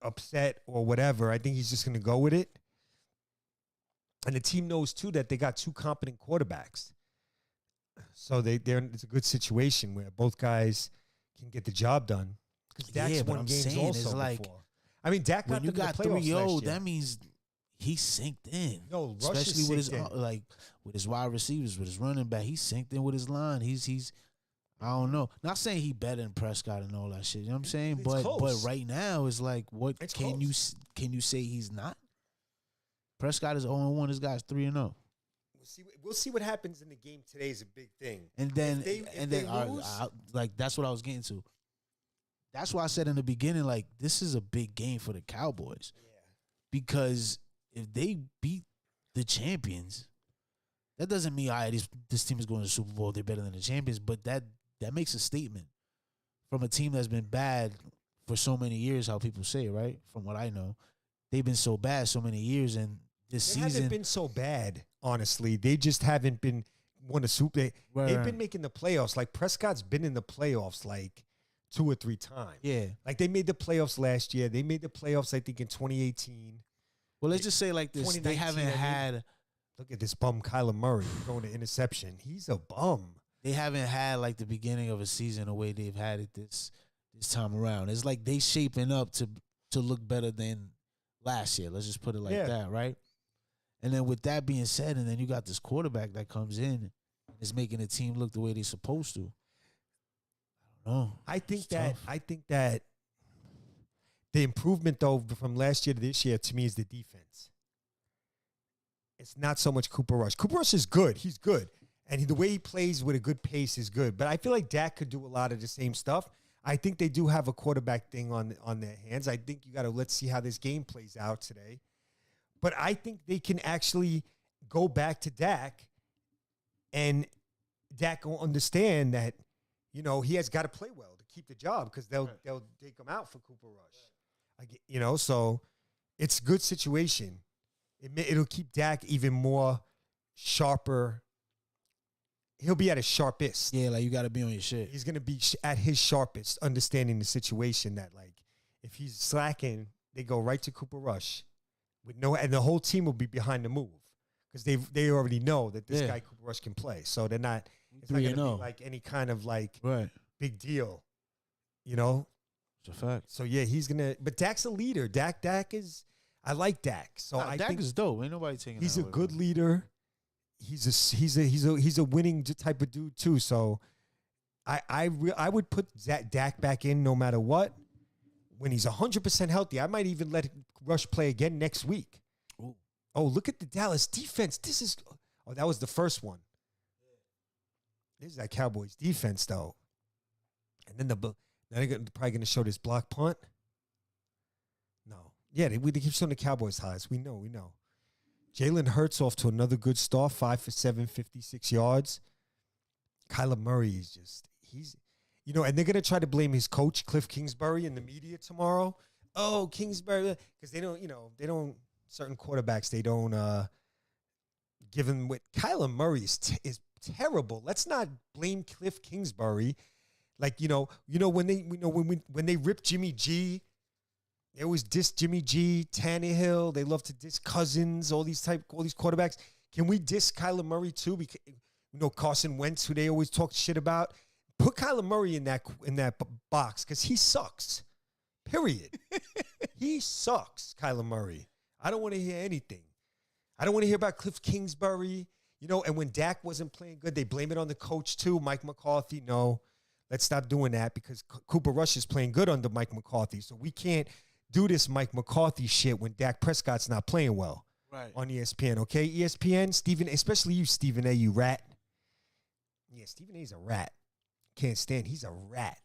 upset or whatever. I think he's just going to go with it. And the team knows, too, that they got 2 competent quarterbacks. So it's a good situation where both guys can get the job done. Because Dak's won games also before. I mean, Dak when you got 3-0, that means he's synced in. No, Rush especially is with his in. With his wide receivers, with his running back, he's synced in with his line. He's I don't know. Not saying he better than Prescott and all that shit. You know what I'm saying? But right now it's like, what can you say he's not? Prescott is 0-1. This guy's 3-0. We'll see what happens in the game today is a big thing. And then like that's what I was getting to. That's why I said in the beginning, like, this is a big game for the Cowboys. Yeah. Because if they beat the champions, that doesn't mean, all right, this team is going to the Super Bowl, they're better than the champions, but that makes a statement from a team that's been bad for so many years, how people say, right? From what I know. They've been so bad so many years, and this season... They haven't been so bad, honestly. They just haven't been won a Super Bowl. They've been making the playoffs. Like, Prescott's been in the playoffs, like, 2 or 3 times. Yeah. Like, they made the playoffs last year. They made the playoffs, I think, in 2018. Well, let's just say like this. They haven't had... Look at this bum, Kyler Murray, throwing an interception. He's a bum. They haven't had, like, the beginning of a season the way they've had it this time around. It's like they shaping up to look better than last year. Let's just put it like that, right? And then with that being said, and then you got this quarterback that comes in and is making the team look the way they're supposed to. I don't know. I think that the improvement, though, from last year to this year, to me, is the defense. It's not so much Cooper Rush. Cooper Rush is good. He's good. And the way he plays with a good pace is good. But I feel like Dak could do a lot of the same stuff. I think they do have a quarterback thing on their hands. I think you got to let's see how this game plays out today. But I think they can actually go back to Dak, and Dak will understand that, he has got to play well to keep the job because they'll take him out for Cooper Rush. So it's a good situation. It'll keep Dak even more sharper. He'll be at his sharpest. Yeah, like you got to be on your shit. He's going to be at his sharpest, understanding the situation that, like, if he's slacking, they go right to Cooper Rush and the whole team will be behind the move because they already know that this guy Cooper Rush can play. So they're not. It's not going to be like any kind of like big deal, It's a fact. So yeah, he's gonna. But Dak's a leader. Dak is. I like Dak. So I Dak think is dope. Ain't nobody taking. He's a good leader. He's a winning type of dude too. So I would put Dak back in no matter what. When he's 100% healthy, I might even let Rush play again next week. Ooh. Oh, look at the Dallas defense. That was the first one. This is that Cowboys defense though. And then they're probably going to show this block punt. No. Yeah, they keep showing the Cowboys highs. We know. Jalen Hurts off to another good start, 5 for 7, 56 yards. Kyler Murray is and they're going to try to blame his coach, Cliff Kingsbury, in the media tomorrow. Oh, Kingsbury, because they don't, certain quarterbacks, they don't give them what Kyler Murray is terrible. Let's not blame Cliff Kingsbury. Like, when they rip Jimmy G, they always diss Jimmy G, Tannehill. They love to diss Cousins, all these quarterbacks. Can we diss Kyler Murray too? Because Carson Wentz, who they always talk shit about. Put Kyler Murray in that box because he sucks. Period. He sucks, Kyler Murray. I don't want to hear anything. I don't want to hear about Cliff Kingsbury. And when Dak wasn't playing good, they blame it on the coach too, Mike McCarthy. No, let's stop doing that because Cooper Rush is playing good under Mike McCarthy. So we can't do this Mike McCarthy shit when Dak Prescott's not playing well on ESPN. Okay, ESPN, Stephen, especially you, Stephen A., you rat. Yeah, Stephen A's a rat. Can't stand. He's a rat.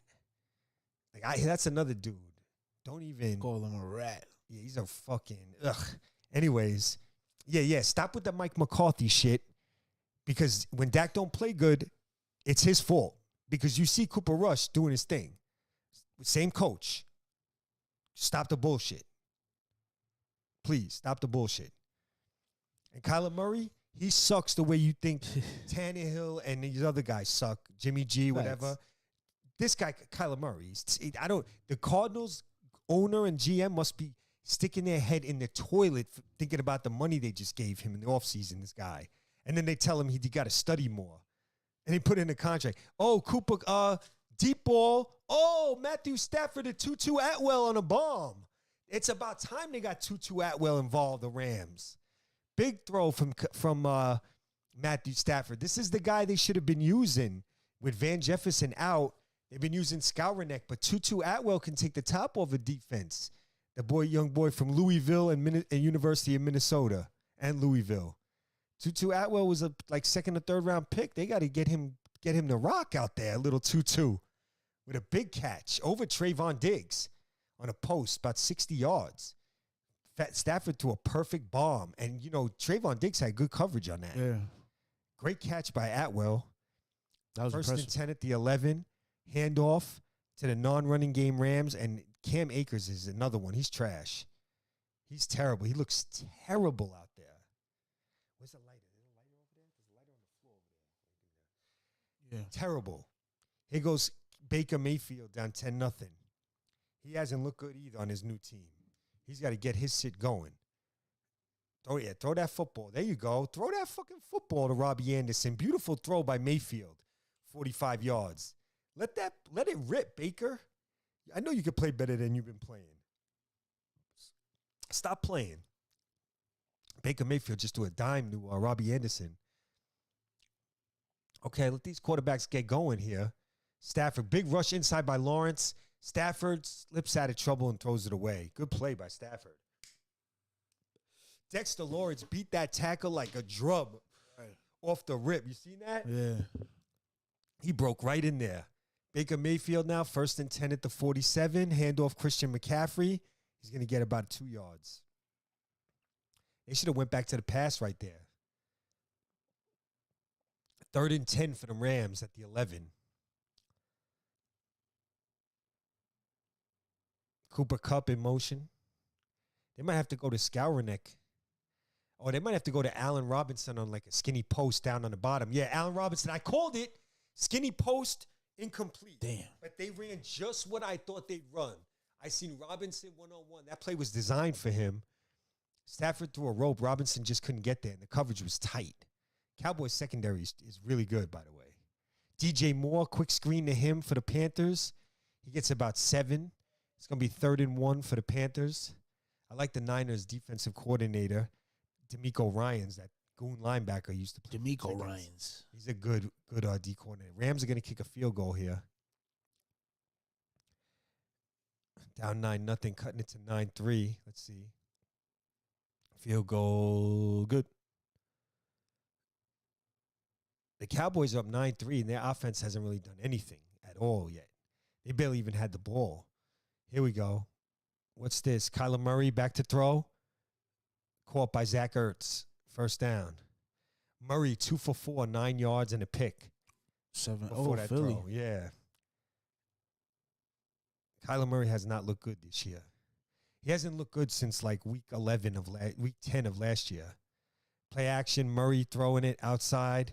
Like that's another dude. Don't even call him a rat. Yeah, he's a fucking ugh. Anyways, yeah. Stop with the Mike McCarthy shit because when Dak don't play good, it's his fault because you see Cooper Rush doing his thing. Same coach. Stop the bullshit. Please stop the bullshit. And Kyler Murray, he sucks the way you think Tannehill and these other guys suck. Jimmy G, whatever. Thanks. This guy, Kyler Murray, the Cardinals owner and GM must be sticking their head in the toilet thinking about the money they just gave him in the offseason, this guy. And then they tell him he got to study more. And they put in a contract. Oh, Cooper, deep ball. Oh, Matthew Stafford and Tutu Atwell on a bomb. It's about time they got Tutu Atwell involved, the Rams. Big throw from Matthew Stafford. This is the guy they should have been using with Van Jefferson out. They've been using Skowronek, but Tutu Atwell can take the top off a defense. The young boy from Louisville and University of Minnesota and Louisville. Tutu Atwell was a second or third round pick. They got to get him to rock out there, little Tutu, with a big catch over Trayvon Diggs on a post, about 60 yards. Stafford to a perfect bomb. And, Trayvon Diggs had good coverage on that. Yeah. Great catch by Atwell. That was First impressive. and 10 at the 11. Handoff to the non-running game Rams. And Cam Akers is another one. He's trash. He's terrible. He looks terrible out there. Where's the lighter? Is there a lighter over there? There's a lighter on the floor over there. Yeah. Terrible. Here goes Baker Mayfield down 10-0. He hasn't looked good either on his new team. He's got to get his shit going. Throw that football. There you go. Throw that fucking football to Robbie Anderson. Beautiful throw by Mayfield. 45 yards. Let it rip, Baker. I know you can play better than you've been playing. Stop playing. Baker Mayfield just threw a dime to Robbie Anderson. Okay, let these quarterbacks get going here. Stafford, big rush inside by Lawrence. Stafford slips out of trouble and throws it away. Good play by Stafford. Dexter Lawrence beat that tackle like a drum off the rip. You seen that? Yeah. He broke right in there. Baker Mayfield now, 1st and 10 at the 47. Handoff Christian McCaffrey. He's going to get about 2 yards. They should have went back to the pass right there. 3rd and 10 for the Rams at the 11. Cooper Kupp in motion. They might have to go to Skowronek. Or they might have to go to Allen Robinson on like a skinny post down on the bottom. Yeah, Allen Robinson. I called it. Skinny post, incomplete. Damn. But they ran just what I thought they'd run. I seen Robinson one-on-one. That play was designed for him. Stafford threw a rope. Robinson just couldn't get there, and the coverage was tight. Cowboys secondary is really good, by the way. DJ Moore, quick screen to him for the Panthers. He gets about 7. It's going to be 3rd and 1 for the Panthers. I like the Niners defensive coordinator, D'Amico Ryans, that goon linebacker used to play. D'Amico Ryans. He's a good D coordinator. Rams are going to kick a field goal here. Down 9-0, cutting it to 9-3. Let's see. Field goal, good. The Cowboys are up 9-3, and their offense hasn't really done anything at all yet. They barely even had the ball. Here we go. What's this? Kyler Murray back to throw. Caught by Zach Ertz. First down. Murray 2 for 4, 9 yards and a pick. 7. Before that Philly. throw. Yeah. Kyler Murray has not looked good this year. He hasn't looked good since like week 10 of last year. Play action, Murray throwing it outside.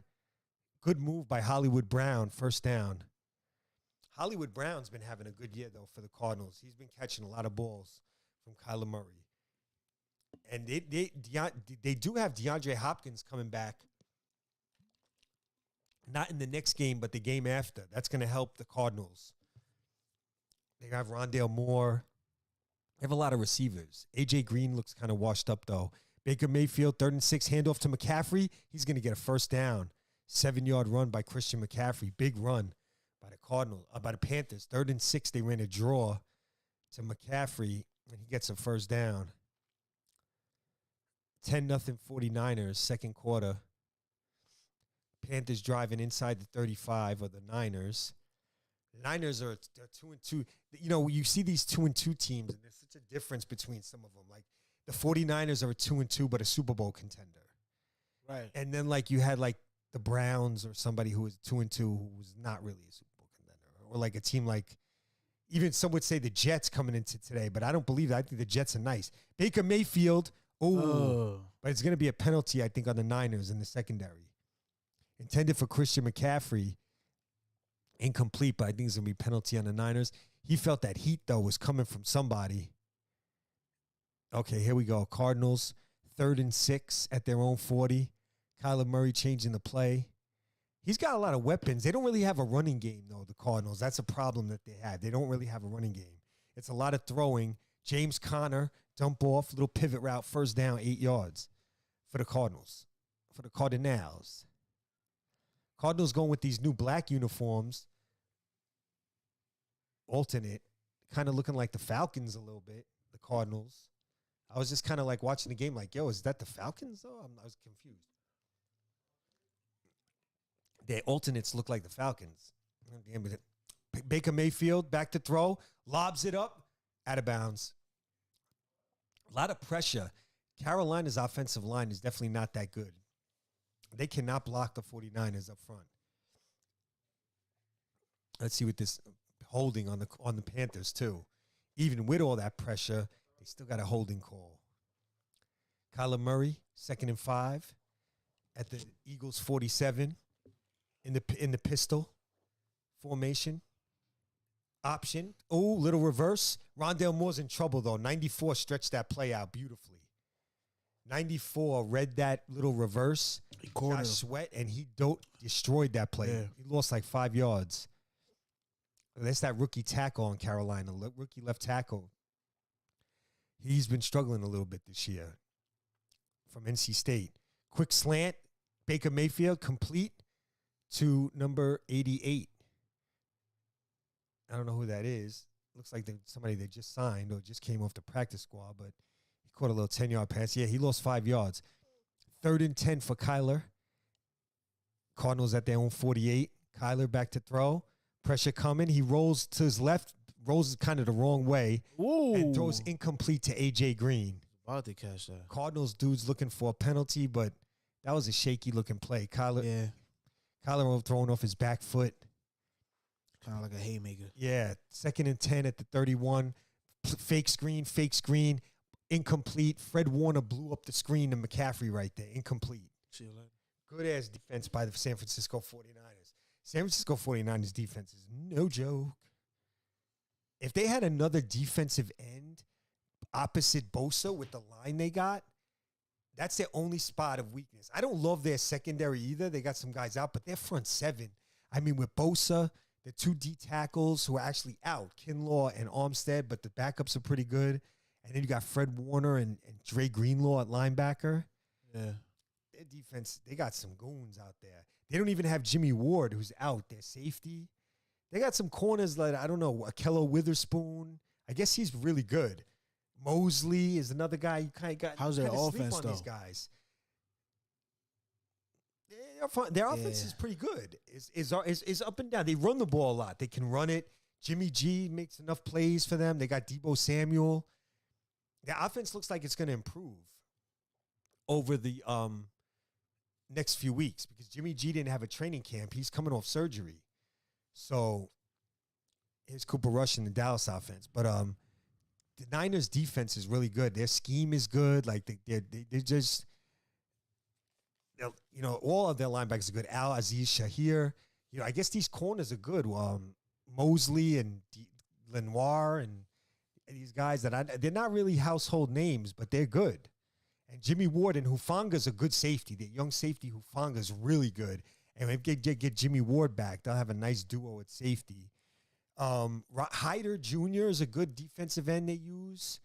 Good move by Hollywood Brown, first down. Hollywood Brown's been having a good year, though, for the Cardinals. He's been catching a lot of balls from Kyler Murray. And they do have DeAndre Hopkins coming back. Not in the next game, but the game after. That's going to help the Cardinals. They have Rondale Moore. They have a lot of receivers. A.J. Green looks kind of washed up, though. Baker Mayfield, 3rd and 6, handoff to McCaffrey. He's going to get a first down. 7-yard run by Christian McCaffrey. Big run by the Cardinals, by the Panthers. 3rd and 6, they ran a draw to McCaffrey, and he gets a first down. 10-0 49ers, second quarter. Panthers driving inside the 35 of the Niners. The Niners are 2-2. You know, you see these 2-2 teams, and there's such a difference between some of them. Like, the 49ers are a 2-2, but a Super Bowl contender. Right. And then, like, you had, like, the Browns or somebody who was 2-2 who was not really a Super Bowl contender. Or, like, a team like, even some would say the Jets coming into today, but I don't believe that. I think the Jets are nice. Baker Mayfield, but it's going to be a penalty, I think, on the Niners in the secondary. Intended for Christian McCaffrey. Incomplete, but I think it's going to be a penalty on the Niners. He felt that heat, though, was coming from somebody. Okay, here we go. Cardinals, 3rd and 6 at their own 40. Kyler Murray changing the play. He's got a lot of weapons. They don't really have a running game, though, the Cardinals. That's a problem that they have. They don't really have a running game. It's a lot of throwing. James Conner, dump off, little pivot route, first down, 8 yards for the Cardinals, for the Cardinals. Cardinals going with these new black uniforms. Alternate, kind of looking like the Falcons a little bit, the Cardinals. I was just kind of like watching the game like, yo, is that the Falcons, though? I was confused. Their alternates look like the Falcons. Baker Mayfield back to throw, lobs it up, out of bounds. A lot of pressure. Carolina's offensive line is definitely not that good. They cannot block the 49ers up front. Let's see what this holding on the Panthers, too. Even with all that pressure, they still got a holding call. Kyler Murray, 2nd and 5 at the Eagles 47 in the pistol formation. Option. Oh, little reverse. Rondale Moore's in trouble, though. 94 stretched that play out beautifully. 94 read that little reverse. He got Sweat, and he destroyed that play. Yeah. He lost like 5 yards. That's that rookie tackle on Carolina, rookie left tackle. He's been struggling a little bit this year from NC State. Quick slant, Baker Mayfield, complete to number 88. I don't know who that is. Looks like somebody they just signed or just came off the practice squad, but he caught a little 10-yard pass. Yeah, he lost 5 yards. 3rd and 10 for Kyler. Cardinals at their own 48. Kyler back to throw. Pressure coming. He rolls to his left, rolls kind of the wrong way, and throws incomplete to A.J. Green. About to catch that. Cardinals dude's looking for a penalty, but that was a shaky-looking play. Kyler Kyler throwing off his back foot. Kind of like a haymaker. Yeah, 2nd and 10 at the 31. Fake screen, incomplete. Fred Warner blew up the screen to McCaffrey right there, incomplete. Good-ass defense by the San Francisco 49ers. San Francisco 49ers defense is no joke. If they had another defensive end opposite Bosa with the line they got, that's their only spot of weakness. I don't love their secondary either. They got some guys out, but their front seven, I mean, with Bosa, the 2 D tackles who are actually out, Kinlaw and Armstead, but the backups are pretty good. And then you got Fred Warner and Dre Greenlaw at linebacker. Yeah. Their defense, they got some goons out there. They don't even have Jimmy Ward, who's out, their safety. They got some corners like, I don't know, Akello Witherspoon. I guess he's really good. Mosley is another guy you kind of got. How's their offense, on though? These guys. Their offense is pretty good. Is up and down. They run the ball a lot. They can run it. Jimmy G makes enough plays for them. They got Deebo Samuel. Their offense looks like it's going to improve over the next few weeks because Jimmy G didn't have a training camp. He's coming off surgery. So here's Cooper Rush in the Dallas offense. But the Niners defense is really good. Their scheme is good. Like they just, you know, all of their linebackers are good. Aziz Shahir. You know, I guess these corners are good. Mosley and Lenoir and these guys they're not really household names, but they're good. And Jimmy Ward and Hufanga's a good safety. The young safety Hufanga's really good. And if they get Jimmy Ward back, they'll have a nice duo at safety. Hyder Jr. is a good defensive end they use.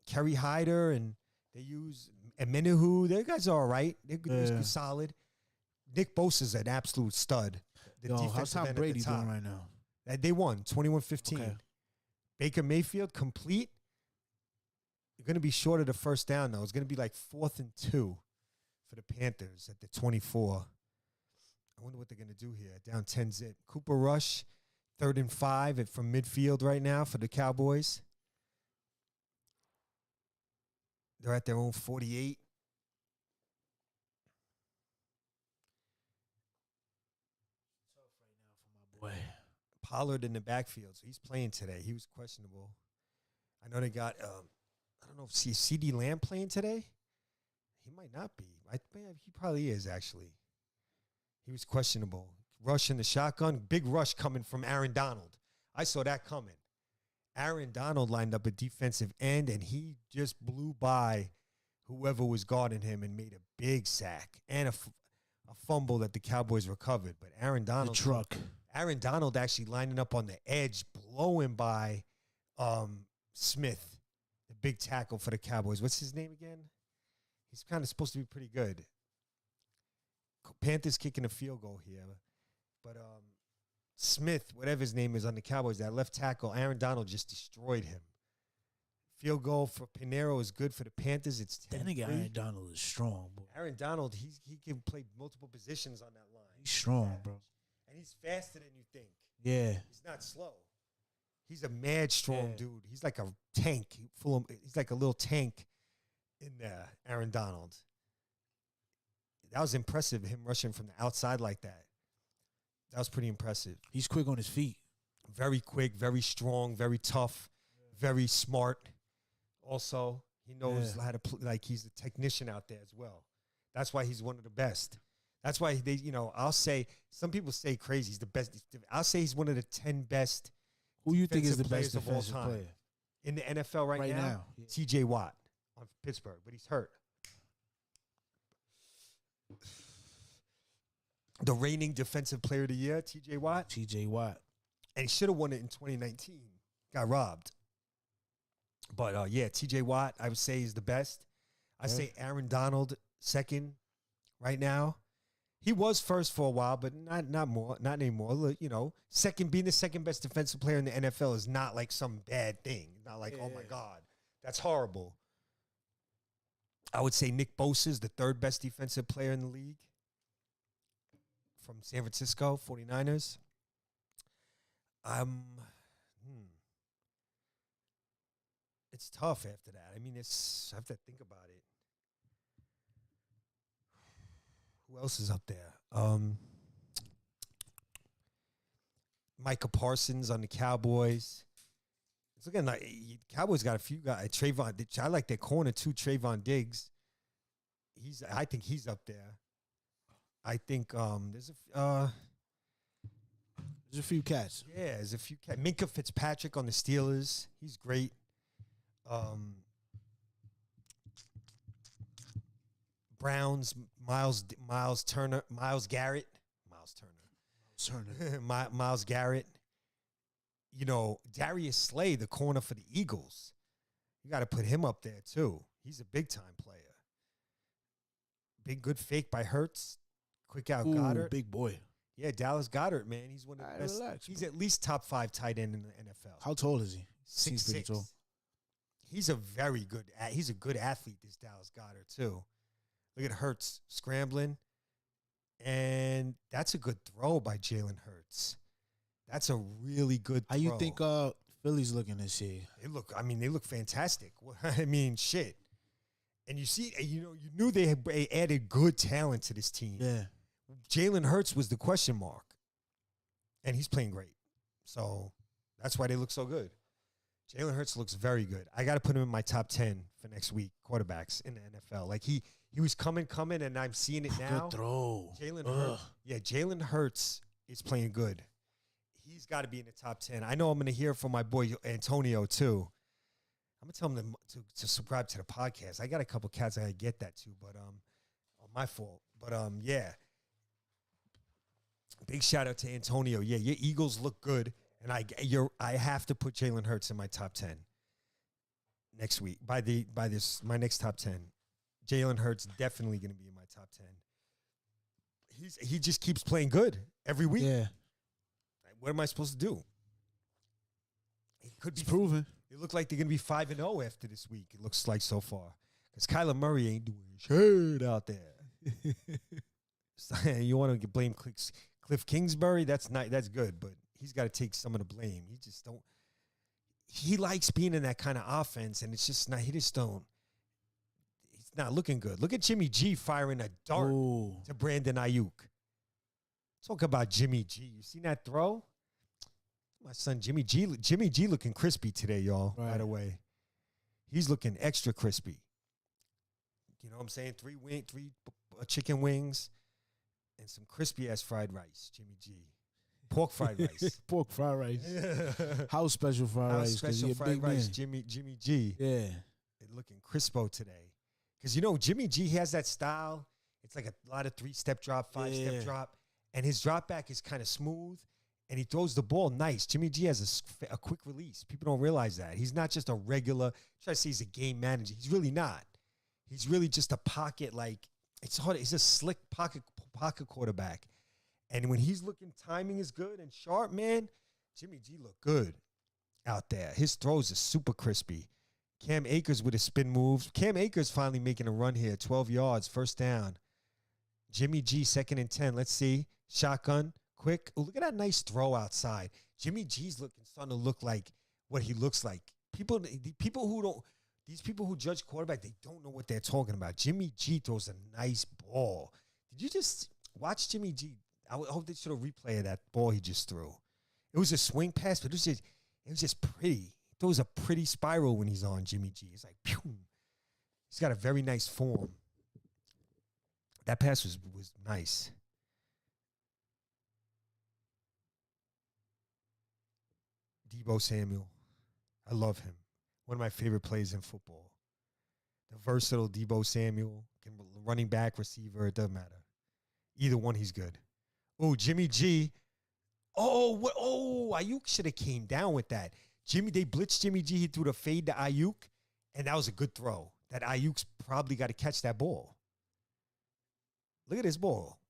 Kerry Hyder, and they use Amenahu. Their guys are all right. They're good, solid. Nick Bosa's an absolute stud. How's Tom Brady doing right now? They won 21-15. Okay. Baker Mayfield, complete. You're going to be short of the first down, though. It's going to be like 4th and 2 for the Panthers at the 24. I wonder what they're going to do here. Down 10-zip. Cooper Rush, 3rd and 5 from midfield right now for the Cowboys. They're at their own 48. Boy. Pollard in the backfield, so he's playing today. He was questionable. I know they got, I don't know if C.D. Lamb playing today. He might not be. He probably is, actually. He was questionable. Rush in the shotgun. Big rush coming from Aaron Donald. I saw that coming. Aaron Donald lined up a defensive end, and he just blew by whoever was guarding him and made a big sack and a fumble that the Cowboys recovered. But Aaron Donald. The truck. Aaron Donald actually lining up on the edge, blowing by Smith, the big tackle for the Cowboys. What's his name again? He's kind of supposed to be pretty good. Panthers kicking a field goal here. But Smith, whatever his name is on the Cowboys, that left tackle, Aaron Donald just destroyed him. Field goal for Pinero is good for the Panthers. It's 10-3. That nigga Aaron Donald is strong, bro. Aaron Donald, he can play multiple positions on that line. He's strong, bro. And he's faster than you think. Yeah. He's not slow. He's a mad strong dude. He's like a tank. He's like a little tank in there, Aaron Donald. That was impressive, him rushing from the outside like that. That was pretty impressive. He's quick on his feet. Very quick, very strong, very tough, very smart. Also, he knows how to play. Like, he's a technician out there as well. That's why he's one of the best. That's why they, I'll say, some people say crazy. He's the best. I'll say he's one of the 10 best. Who you think is the players best of all defensive time player? in the NFL right now? Yeah. T.J. Watt on Pittsburgh, but he's hurt. The reigning defensive player of the year, T.J. Watt. T.J. Watt. And he should have won it in 2019. Got robbed. But, T.J. Watt, I would say, is the best. I say Aaron Donald, second right now. He was first for a while, but not anymore. Being the second best defensive player in the NFL is not like some bad thing. Not like, oh, my God, that's horrible. I would say Nick Bosa is the 3rd best defensive player in the league from San Francisco 49ers. It's tough after that. I mean, I have to think about it. Who else is up there? Micah Parsons on the Cowboys. It's looking like Cowboys got a few guys. Trayvon, I like their corner too. Trayvon Diggs. I think he's up there. I think there's a few cats. Yeah, there's a few cats. Minka Fitzpatrick on the Steelers. He's great. Browns, Miles Garrett. Miles Garrett. You know, Darius Slay, the corner for the Eagles. You got to put him up there too. He's a big time player. Big good fake by Hurts. Quick out Goddard. Big boy. Yeah, Dallas Goddard, man. He's one of the best. Relax, he's at least top 5 tight end in the NFL. How tall is he? Seems pretty 6'6". tall. He's a very good. He's a good athlete. This Dallas Goddard too. Look at Hurts scrambling, and that's a good throw by Jalen Hurts. That's a really good throw. How you think Philly's looking this year? They look fantastic. I mean, shit. And you see, you knew they had added good talent to this team. Yeah. Jalen Hurts was the question mark, and he's playing great. So that's why they look so good. Jalen Hurts looks very good. I got to put him in my top 10 for next week, quarterbacks in the NFL. Like, he was coming, and I'm seeing it now. Good throw. Jalen Hurts is playing good. He's got to be in the top 10. I know I'm going to hear from my boy Antonio, too. I'm going to tell him to subscribe to the podcast. I got a couple cats I got to get that to, but my fault. But, yeah. Big shout out to Antonio. Yeah, your Eagles look good, and I have to put Jalen Hurts in my top 10 next week. My next top 10. Jalen Hurts definitely going to be in my top 10. He just keeps playing good every week. Yeah. What am I supposed to do? He could be proven. They look like they're going to be 5-0 after this week. It looks like so far, because Kyler Murray ain't doing shit out there. So, you want to blame Cliff Kingsbury? That's good, but he's got to take some of the blame. He likes being in that kind of offense, and it's just not. He's not looking good. Look at Jimmy G firing a dart to Brandon Ayuk. Talk about Jimmy G. You seen that throw? My son Jimmy G looking crispy today, y'all. Right. By the way, he's looking extra crispy. You know what I'm saying? 3 chicken wings and some crispy ass fried rice. Jimmy G. Pork fried rice. Pork fried rice. House special fried rice. Special fried rice. Jimmy G. Yeah. Looking crispo today. Because, Jimmy G has that style. It's like a lot of 3-step drop, 5-step drop. And his drop back is kind of smooth. And he throws the ball nice. Jimmy G has a quick release. People don't realize that. He's not just a regular, try to say he's a game manager. He's really not. He's really just a pocket, it's hard. He's a slick pocket quarterback. And when he's looking, timing is good and sharp, man, Jimmy G look good out there. His throws are super crispy. Cam Akers with his spin moves. Cam Akers finally making a run here. 12 yards, first down. Jimmy G, 2nd and 10. Let's see. Shotgun. Quick. Ooh, look at that nice throw outside. Jimmy G's starting to look like what he looks like. These people who judge quarterback, they don't know what they're talking about. Jimmy G throws a nice ball. Did you just watch Jimmy G? I hope they should have replay of that ball he just threw. It was a swing pass, but it was just pretty. He throws a pretty spiral when he's on Jimmy G. It's like, pew. He's got a very nice form. That pass was nice. Deebo Samuel. I love him. One of my favorite plays in football. The versatile Deebo Samuel, running back, receiver, it doesn't matter. Either one, he's good. Oh, Jimmy G. Ayuk should have came down with that. They blitzed Jimmy G. He threw the fade to Ayuk, and that was a good throw. That Ayuk's probably got to catch that ball. Look at his ball.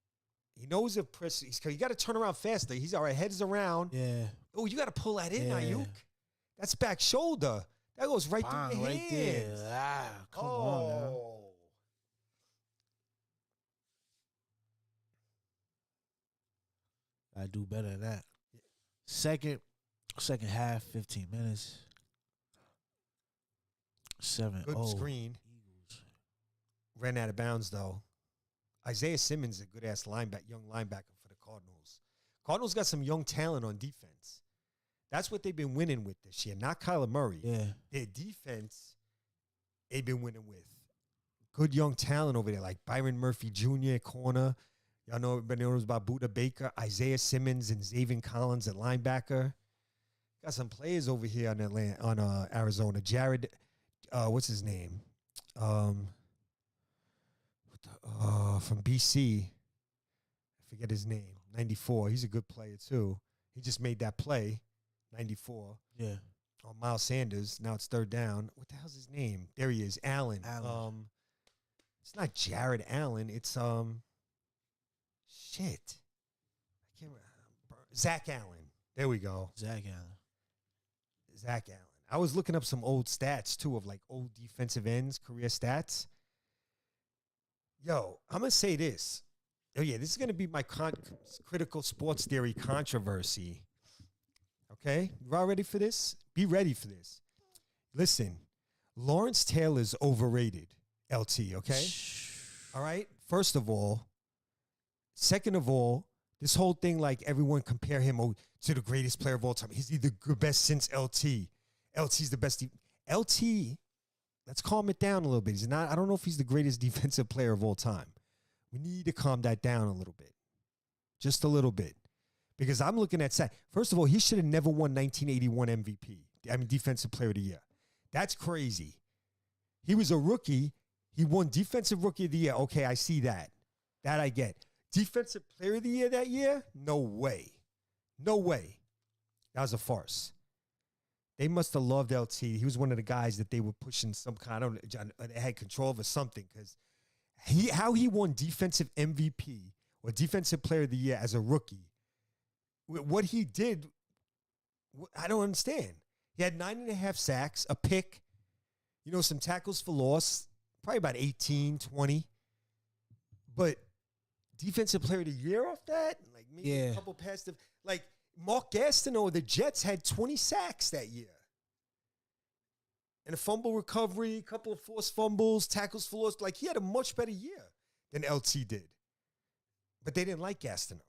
He knows if press. You got to turn around faster. He's all right. Heads around. Yeah. Oh, you got to pull that in, Ayuk. That's back shoulder. That goes right through your hands. There. Come on, man. I do better than that. Second half, 15 minutes. 7-0. Good screen. Ran out of bounds, though. Isaiah Simmons is a good-ass young linebacker for the Cardinals. Cardinals got some young talent on defense. That's what they've been winning with this year, not Kyler Murray. Yeah. Their defense, they've been winning with good young talent over there, like Byron Murphy Jr. at corner. Y'all know everybody knows about Buda Baker, Isaiah Simmons, and Zaven Collins at linebacker. Got some players over here on Arizona. Jared, what's his name? From BC. I forget his name. 94. He's a good player too. He just made that play. 94. Yeah. On Miles Sanders. Now it's third down. What the hell's his name? There he is. Allen. It's not Jared Allen. It's shit. I can't remember. Zach Allen. There we go. Zach Allen. I was looking up some old stats too of like old defensive ends, career stats. Yo, I'm gonna say this. Oh yeah, this is gonna be my critical sports theory controversy. Okay, you all ready for this? Be ready for this. Listen, Lawrence Taylor's overrated. LT, okay? All right? First of all. Second of all, this whole thing, like everyone compare him to the greatest player of all time. He's the best since LT. LT's the best. LT, let's calm it down a little bit. He's not. I don't know if he's the greatest defensive player of all time. We need to calm that down a little bit. Just a little bit. Because I'm looking at stats. First of all, he should have never won 1981 MVP. I mean, Defensive Player of the Year. That's crazy. He was a rookie. He won Defensive Rookie of the Year. Okay, I see that. That I get. Defensive Player of the Year that year? No way. No way. That was a farce. They must have loved LT. He was one of the guys that they were pushing some kind of, they had control over something because how he won Defensive MVP or Defensive Player of the Year as a rookie, what he did, I don't understand. He had 9.5 sacks, a pick, some tackles for loss, probably about 18, 20. But Defensive Player of the Year off that? Like maybe a couple past the, like Mark Gastineau, the Jets had 20 sacks that year. And a fumble recovery, a couple of forced fumbles, tackles for loss. Like he had a much better year than LT did. But they didn't like Gastineau.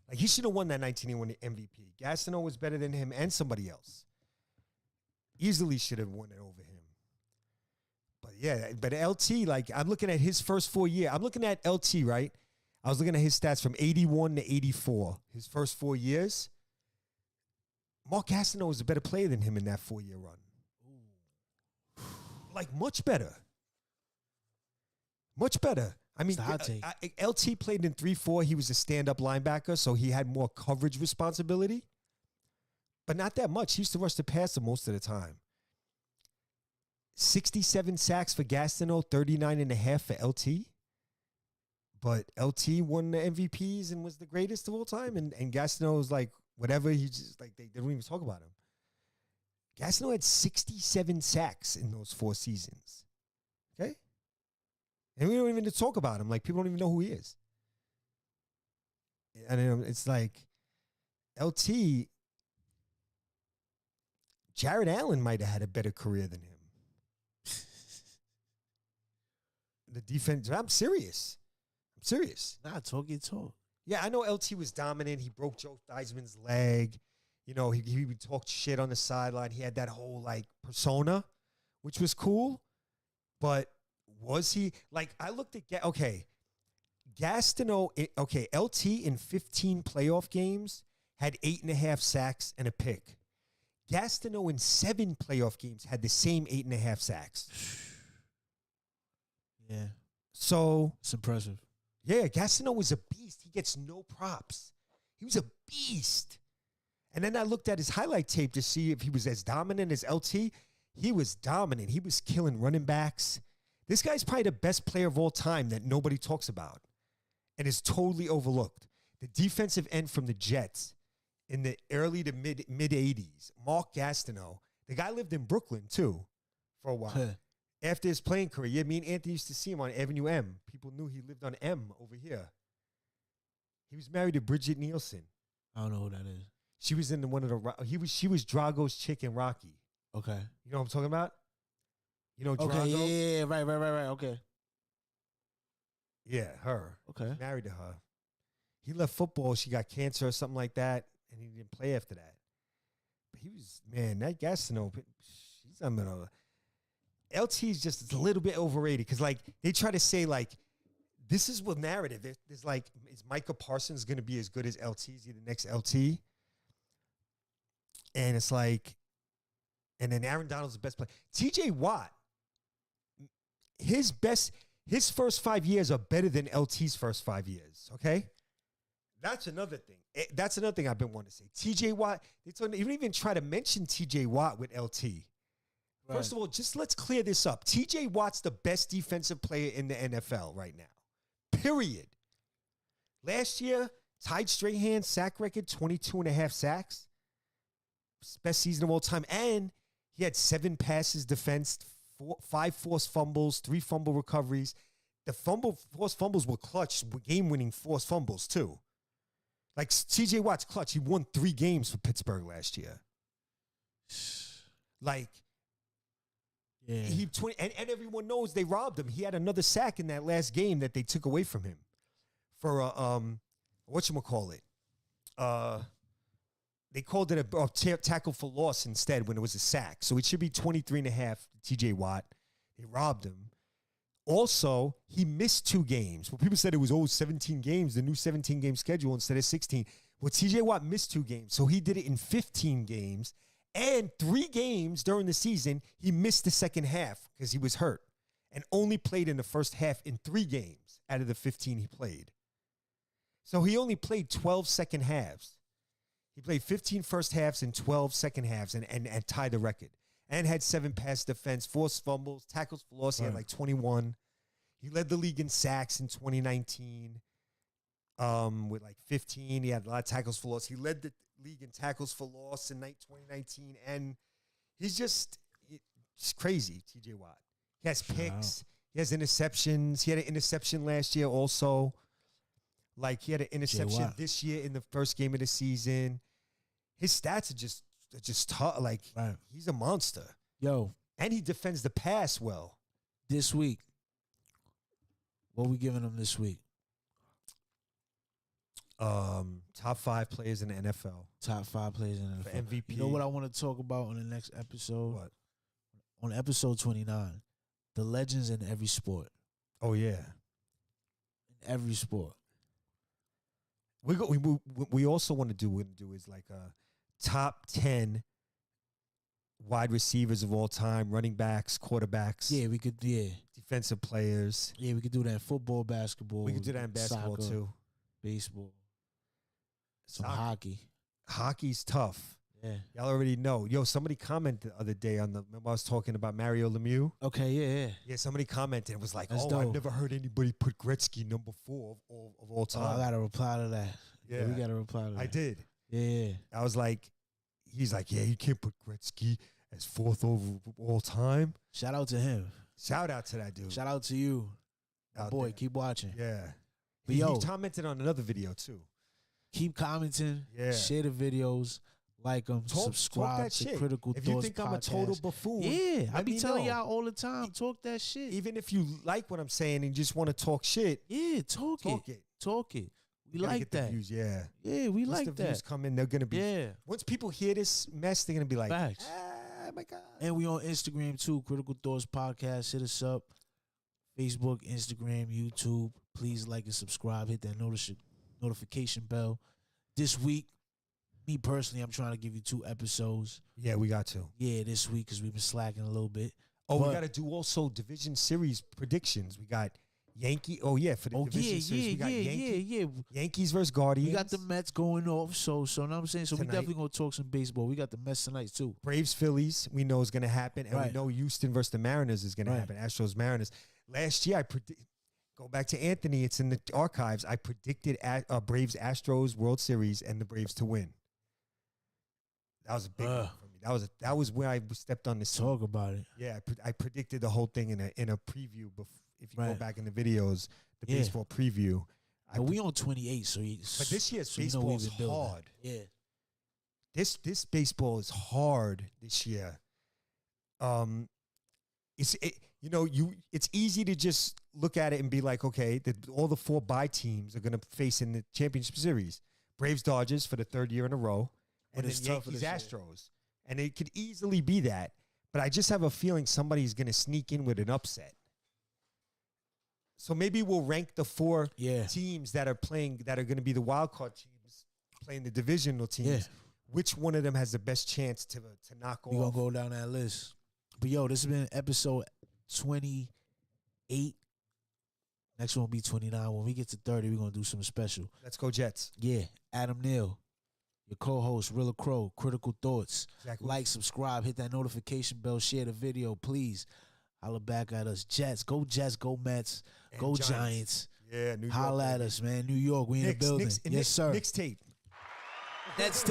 Like he should have won that 1981 MVP. Gastineau was better than him and somebody else. Easily should have won it over him. But yeah, but LT, like I'm looking at his first 4 years. I'm looking at LT, right? I was looking at his stats from 81 to 84. His first 4 years. Mark Gastineau was a better player than him in that 4-year run. Ooh. Like much better. Much better. I mean, LT played in 3-4. He was a stand-up linebacker, so he had more coverage responsibility. But not that much. He used to rush the passer most of the time. 67 sacks for Gastineau, 39.5 for LT. But LT won the MVPs and was the greatest of all time. And Gastineau was like, whatever, he just, like, they don't even talk about him. Gastineau had 67 sacks in those 4 seasons. Okay? And we don't even talk about him. Like, people don't even know who he is. And it's like, LT, Jared Allen might have had a better career than him. The defense, I'm serious. Nah, talk your talk. Yeah, I know LT was dominant. He broke Joe Theismann's leg. He would talk shit on the sideline. He had that whole, like, persona, which was cool. But was he, like, I looked at, Gastineau, LT in 15 playoff games had 8.5 sacks and a pick. Gastineau in 7 playoff games had the same 8.5 sacks. Yeah. So. It's impressive. Yeah, Gastineau was a beast. He gets no props. He was a beast. And then I looked at his highlight tape to see if he was as dominant as LT. He was dominant. He was killing running backs. This guy's probably the best player of all time that nobody talks about and is totally overlooked. The defensive end from the Jets in the early to mid 80s, Mark Gastineau. The guy lived in Brooklyn, too, for a while. After his playing career, yeah, me and Anthony used to see him on Avenue M. People knew he lived on M over here. He was married to Bridget Nielsen. I don't know who that is. She was in one of the. She was Drago's chick in Rocky. Okay. You know what I'm talking about? You know Drago? Okay, yeah, right. Okay. Yeah, her. Okay. He's married to her. He left football. She got cancer or something like that, and he didn't play after that. But he was, man, that Gastineau, she's not gonna. LT is just a little bit overrated because, like, they try to say, like, this is what narrative. There's like, is Micah Parsons going to be as good as LT? Is he the next LT? And it's like, and then Aaron Donald's the best player. TJ Watt, his first 5 years are better than LT's first 5 years, okay? That's another thing. That's another thing I've been wanting to say. TJ Watt, you don't even try to mention TJ Watt with LT. First of all, just let's clear this up. TJ Watt's the best defensive player in the NFL right now. Period. Last year, tied Strahan's sack record, 22.5 sacks. Best season of all time. And he had 7 passes defensed, 5 forced fumbles, 3 fumble recoveries. The forced fumbles were clutch, game-winning forced fumbles, too. Like, TJ Watt's clutch. He won 3 games for Pittsburgh last year. Like, yeah. And everyone knows they robbed him. He had another sack in that last game that they took away from him for whatchamacallit. They called it a tackle for loss instead when it was a sack. So it should be 23.5 TJ Watt. They robbed him. Also, he missed 2 games. Well, people said it was 17 games, the new 17-game schedule instead of 16. Well, TJ Watt missed 2 games. So he did it in 15 games. And 3 games during the season, he missed the second half because he was hurt and only played in the first half in 3 games out of the 15 he played. So he only played 12 second halves. He played 15 first halves and 12 second halves and tied the record. And had 7 pass defense, forced fumbles, tackles for loss. He had like 21. He led the league in sacks in 2019 with like 15. He had a lot of tackles for loss. He led the league in tackles for loss in 2019, and he's just crazy. TJ Watt. He has picks. He has interceptions. He had an interception last year also. Like, he had an interception this year in the first game of the season. His stats are just tough. Like, he's a monster. Yo, and he defends the pass well. This week, what we giving him this week? Top 5 players in the NFL. Top 5 players in the NFL. For MVP. You know what I want to talk about on the next episode? What? On episode 29, the legends in every sport. Oh, yeah. In every sport. We also want to do is like a top 10 wide receivers of all time, running backs, quarterbacks. Yeah, we could, defensive players. Yeah, we could do that in football, basketball. We could do that in basketball, soccer, too. Baseball. Some hockey. Hockey's tough. Yeah. Y'all already know. Yo, somebody commented the other day remember I was talking about Mario Lemieux? Okay, yeah. Yeah, somebody commented and was like, That's dope. I've never heard anybody put Gretzky number 4 of all time. Oh, I got to reply to that. Yeah, we got to reply to that. I did. Yeah. I was like, he's like, yeah, you can't put Gretzky as 4th over all time. Shout out to him. Shout out to that dude. Shout out to you. My boy, keep watching. Yeah. But he commented on another video, too. Keep commenting. Yeah. Share the videos. Like them. Subscribe to Critical Thoughts If you think podcast. I'm a total buffoon, I be telling y'all all the time, talk that shit. Even if you like what I'm saying and just want to talk shit. Yeah, talk it. Talk it. We like that. Views, yeah. Yeah, we like that. Once the views come in, they're going to be. Yeah. Once people hear this mess, they're going to be like, facts. Oh, my God. And we on Instagram, too. Critical Thoughts Podcast. Hit us up. Facebook, Instagram, YouTube. Please like and subscribe. Hit that notification bell. This week, me personally, I'm trying to give you 2 episodes. Yeah, we got to. Yeah, this week because we've been slacking a little bit. Oh, we got to do also division series predictions. We got Yankee. Oh, yeah, for the division series. We got Yankees versus Guardians. We got the Mets going off. So know what I'm saying? So tonight. We definitely going to talk some baseball. We got the Mets tonight, too. Braves, Phillies, we know is going to happen. And we know Houston versus the Mariners is going to happen. Astros, Mariners. Last year, go back to Anthony. It's in the archives. I predicted Braves, Astros World Series and the Braves to win. That was a big one for me. That was where I stepped on the scene. Talk about it. Yeah, I predicted the whole thing in a preview. If you go back in the videos, the baseball preview. But we on 28, but this year's baseball is hard. Yeah, this baseball is hard this year. you know, it's easy to just look at it and be like, okay, all the 4 bye teams are going to face in the championship series. Braves, Dodgers for the 3rd year in a row, and then Yankees, Astros. And it could easily be that. But I just have a feeling somebody's going to sneak in with an upset. So maybe we'll rank the 4 teams that are playing, that are going to be the wild card teams, playing the divisional teams. Yeah. Which one of them has the best chance to knock off? We're going to go down that list. But, yo, this has been episode 28. Next one will be 29. When we get to 30, we're going to do something special. Let's go Jets. Yeah. Adam Neal, your co-host, Rilla Crow, Critical Thoughts. Exactly. Like, subscribe, hit that notification bell, share the video, please. Holla back at us. Jets, go Mets, And go Giants. Yeah, New York. Holla at us, man. New York, we in the building. Yes, sir. Mixtape. That's